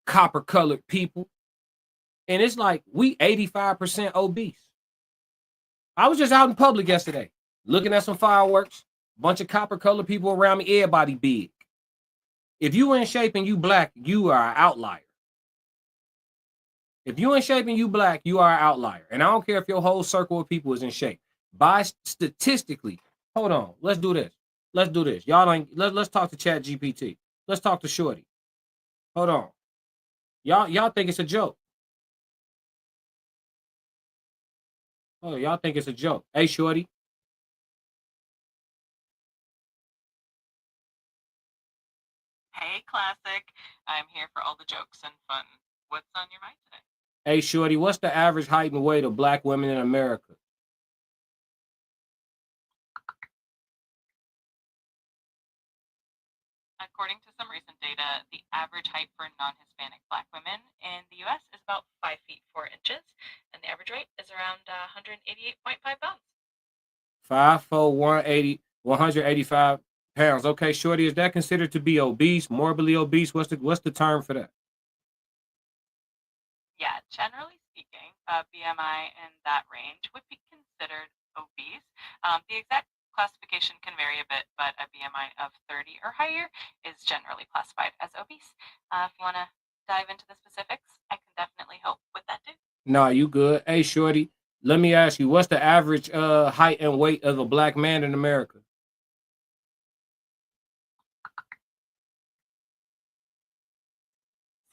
copper colored people. And it's like we 85% obese. I was just out in public yesterday, looking at some fireworks, bunch of copper colored people around me, everybody big. If you in shape and you black, you are an outlier. If you in shape and you black, you are an outlier. And I don't care if your whole circle of people is in shape. By statistically, hold on, let's do this. Y'all ain't let's talk to Chat GPT. Let's talk to Shorty. Hold on. Y'all think it's a joke. Oh, y'all think it's a joke. Hey, Shorty. Hey, Classic. I'm here for all the jokes and fun. What's on your mind today? Hey, Shorty, what's the average height and weight of black women in America? According to some recent data, the average height for non-Hispanic black women in the U.S. is about 5 feet 4 inches, and the average weight is around 188.5 pounds. 5'4", 185 pounds. Okay, Shorty, is that considered to be obese, morbidly obese? What's the term for that? Yeah, generally speaking, BMI in that range would be considered obese. The exact classification can vary a bit, but a BMI of 30 or higher is generally classified as obese. If you want to dive into the specifics, I can definitely help with that too. Nah, you good. Hey, Shorty, let me ask you, what's the average height and weight of a black man in America?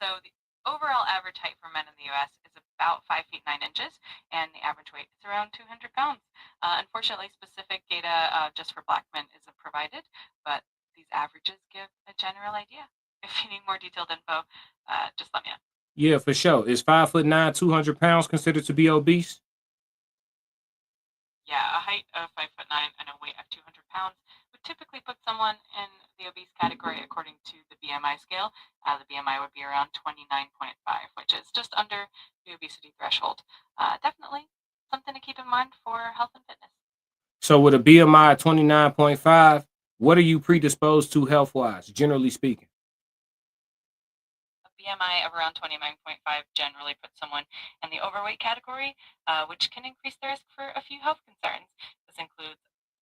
So the overall average height for men in the U.S. is about 5 feet 9 inches, and the average weight is around 200 pounds. Unfortunately, specific data just for black men isn't provided, but these averages give a general idea. If you need more detailed info, just let me know. Yeah, for sure. Is 5'9", 200 pounds considered to be obese? Yeah, a height of 5'9" and a weight of 200 pounds would typically put someone in the obese category according to the BMI scale. The BMI would be around 29.5, which is just under the obesity threshold. Definitely something to keep in mind for health and fitness. So with a BMI of 29.5, what are you predisposed to health-wise, generally speaking? A BMI of around 29.5 generally puts someone in the overweight category, which can increase the risk for a few health concerns. This includes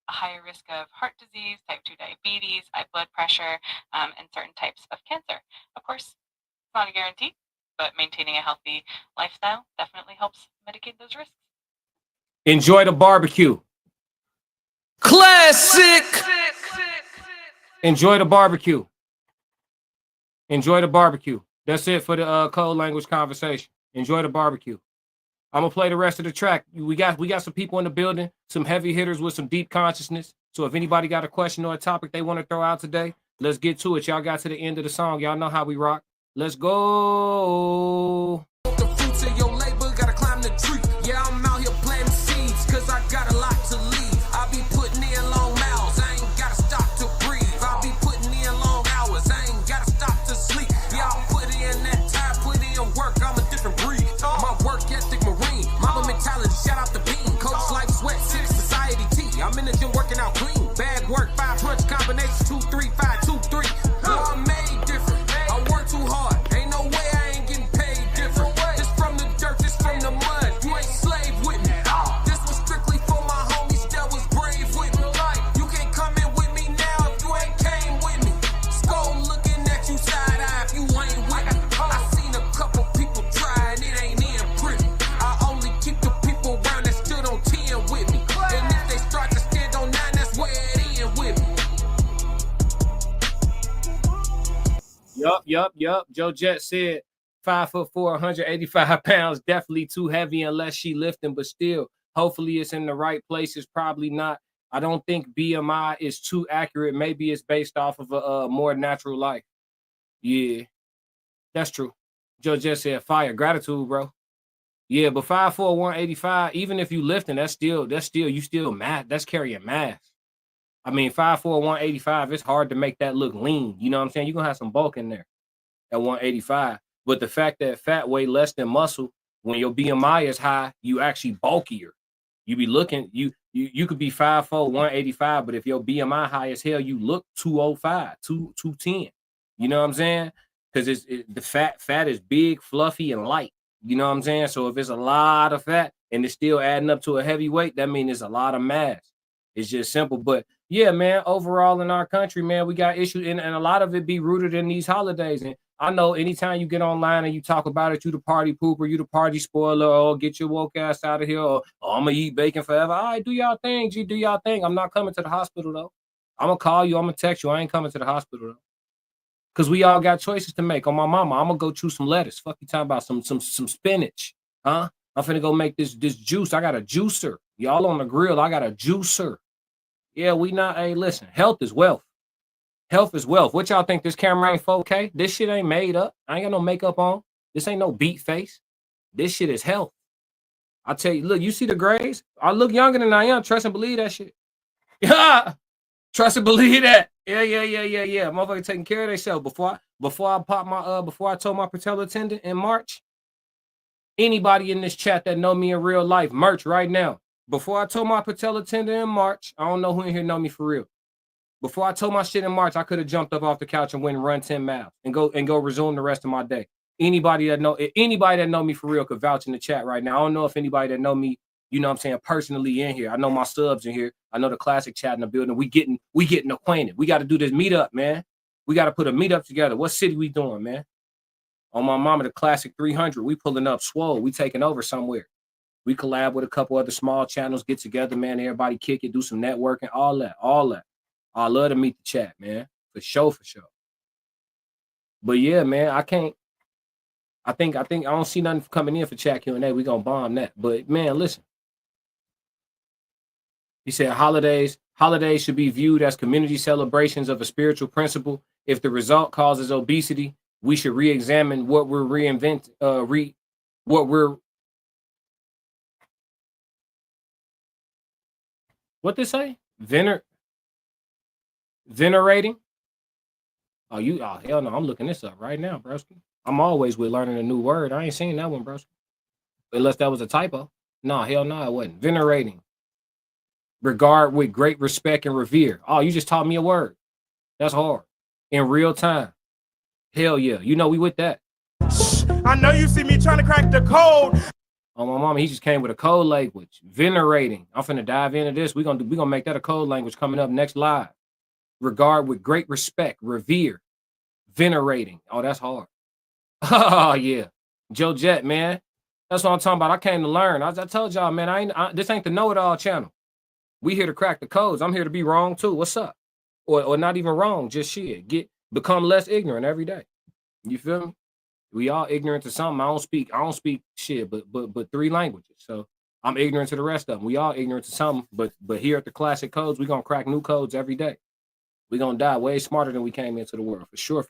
a higher risk of heart disease, type 2 diabetes, high blood pressure, and certain types of cancer. Of course, it's not a guarantee, but maintaining a healthy lifestyle definitely helps mitigate those risks. Enjoy the barbecue. Classic! Enjoy the barbecue. Enjoy the barbecue. That's it for the code language conversation. Enjoy the barbecue. I'm gonna play the rest of the track. We got some people in the building, some heavy hitters with some deep consciousness. So if anybody got a question or a topic they want to throw out today, let's get to it. Y'all got to the end of the song. Y'all know how we rock. Let's go. The fruits of your labor, gotta climb the tree. Yeah, I'm out here planting seeds, cause I got a lot to leave. I be putting in long miles, I ain't gotta stop to breathe. I be putting in long hours, I ain't gotta stop to sleep. Yeah, I'll put in that time, put in work, I'm a different breed. My work ethic marine, mama mentality, shout out the beam. Coach life sweat, 6 society T. I'm in the gym working out clean. Bag work, 5 punch combinations, 2, 3, 5, 2, 3. I'm made different, I work too hard. Ain't no way I ain't getting paid different. This from the dirt, this from the mud. You ain't slave with me. This was strictly for my homies that was brave with me. You can't come in with me now if you ain't came with me. Skull looking at you side eye if you ain't with me. I seen a couple people try and it ain't in pretty. I only keep the people around that stood on 10 with me. And if they start to stand on 9, that's where it end with me. Yup. Joe Jet said 5'4", 185 pounds, definitely too heavy unless she lifting, but still, hopefully it's in the right places. Probably not. I don't think BMI is too accurate. Maybe it's based off of a more natural life. Yeah, that's true. Joe Jet said fire. Gratitude, bro. Yeah, but 5'4", 185, even if you lifting, that's still you still mass. That's carrying mass. I mean, 5'4", 185, it's hard to make that look lean. You know what I'm saying? You're gonna have some bulk in there at 185. But the fact that fat weigh less than muscle, when your BMI is high, you actually bulkier. You be looking, you could be 5'4", 185, but if your BMI high as hell, you look 205, 210. You know what I'm saying? Because the fat is big, fluffy, and light. You know what I'm saying? So if it's a lot of fat and it's still adding up to a heavy weight, that means it's a lot of mass. It's just simple. But yeah, man, overall in our country, man, we got issues, and a lot of it be rooted in these holidays. And I know anytime you get online and you talk about it, you the party pooper, you the party spoiler, or get your woke ass out of here, or I'm gonna eat bacon forever. All right, do y'all thing, G, do y'all thing. I'm not coming to the hospital though. I'm gonna call you, I'm gonna text you. I ain't coming to the hospital though. Cause we all got choices to make. On my mama, I'm gonna go chew some lettuce. Fuck you talking about some spinach, huh? I'm finna go make this juice. I got a juicer. Y'all on the grill, I got a juicer. Yeah, we not. Hey, listen, health is wealth. Health is wealth. What y'all think? This camera ain't 4K? This shit ain't made up. I ain't got no makeup on. This ain't no beat face. This shit is health. I tell you, look, you see the grays? I look younger than I am. Trust and believe that shit. Yeah. Trust and believe that. Yeah. Motherfucker taking care of themselves. Before I told my patella tendon in March, anybody in this chat that know me in real life, merch right now. Before I told my patella tendon in March, I don't know who in here know me for real. Before I told my shit in March, I could have jumped up off the couch and went and run 10 miles and go resume the rest of my day. Anybody that know me for real could vouch in the chat right now. I don't know if anybody that know me, you know what I'm saying, personally in here. I know my subs in here. I know the classic chat in the building. We getting acquainted. We got to do this meetup, man. We got to put a meetup together. What city we doing, man? On my mama, the classic 300. We pulling up swole. We taking over somewhere. We collab with a couple other small channels, get together, man. Everybody kick it, do some networking, all that. I love to meet the chat, man. For sure. But yeah, man, I don't see nothing coming in for chat Q&A. We gonna bomb that. But man, listen. He said holidays should be viewed as community celebrations of a spiritual principle. If the result causes obesity, we should re-examine what we're what they say? Venerating? Oh, hell no, I'm looking this up right now, broski. I'm always with learning a new word. I ain't seen that one, broski. Unless that was a typo. No, hell no, it wasn't. Venerating. Regard with great respect and revere. Oh, you just taught me a word. That's hard. In real time. Hell yeah. You know we with that. I know you see me trying to crack the code. Oh, my mama, he just came with a code language. Venerating. I'm finna dive into this. We're gonna make that a code language coming up next live. Regard with great respect, revere, venerating. Oh, that's hard. Oh yeah, Joe Jet, man. That's what I'm talking about. I came to learn. I told y'all, man. This ain't the know-it-all channel. We here to crack the codes. I'm here to be wrong too. What's up? Or not even wrong. Just shit. Become less ignorant every day. You feel me? We all ignorant to something. I don't speak shit, but 3 languages. So I'm ignorant to the rest of them. We all ignorant to something. But here at the Classic Codes, we gonna crack new codes every day. We're going to die way smarter than we came into the world, for sure.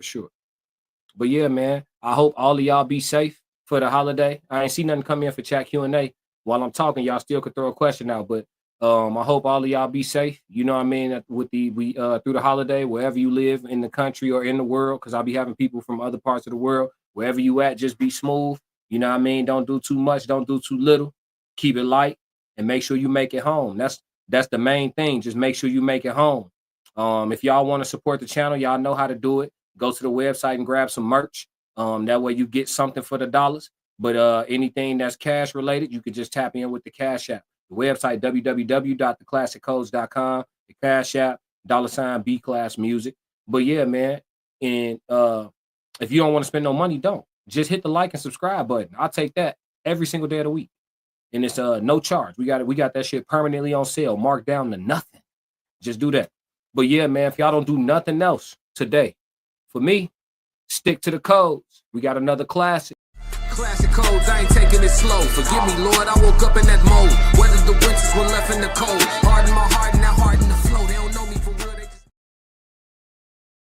But yeah, man, I hope all of y'all be safe for the holiday. I ain't see nothing come in for chat Q&A. While I'm talking, y'all still could throw a question out. But I hope all of y'all be safe. You know what I mean? With through the holiday, wherever you live in the country or in the world, because I'll be having people from other parts of the world. Wherever you at, just be smooth. You know what I mean? Don't do too much. Don't do too little. Keep it light and make sure you make it home. That's the main thing. Just make sure you make it home. If y'all want to support the channel, y'all know how to do it. Go to the website and grab some merch. That way you get something for the dollars. But anything that's cash related, you can just tap in with the Cash App. The website, www.theclassiccodes.com. The Cash App, $B-Class Music. But yeah, man. And if you don't want to spend no money, don't. Just hit the like and subscribe button. I'll take that every single day of the week. And it's no charge. We got that shit permanently on sale, marked down to nothing. Just do that. But yeah, man, if y'all don't do nothing else today, for me, stick to the codes. We got another classic. Classic codes, I ain't taking it slow. Forgive me, Lord, I woke up in that mode. Weathered the winters when left in the cold. Harden my heart and that harden the flow.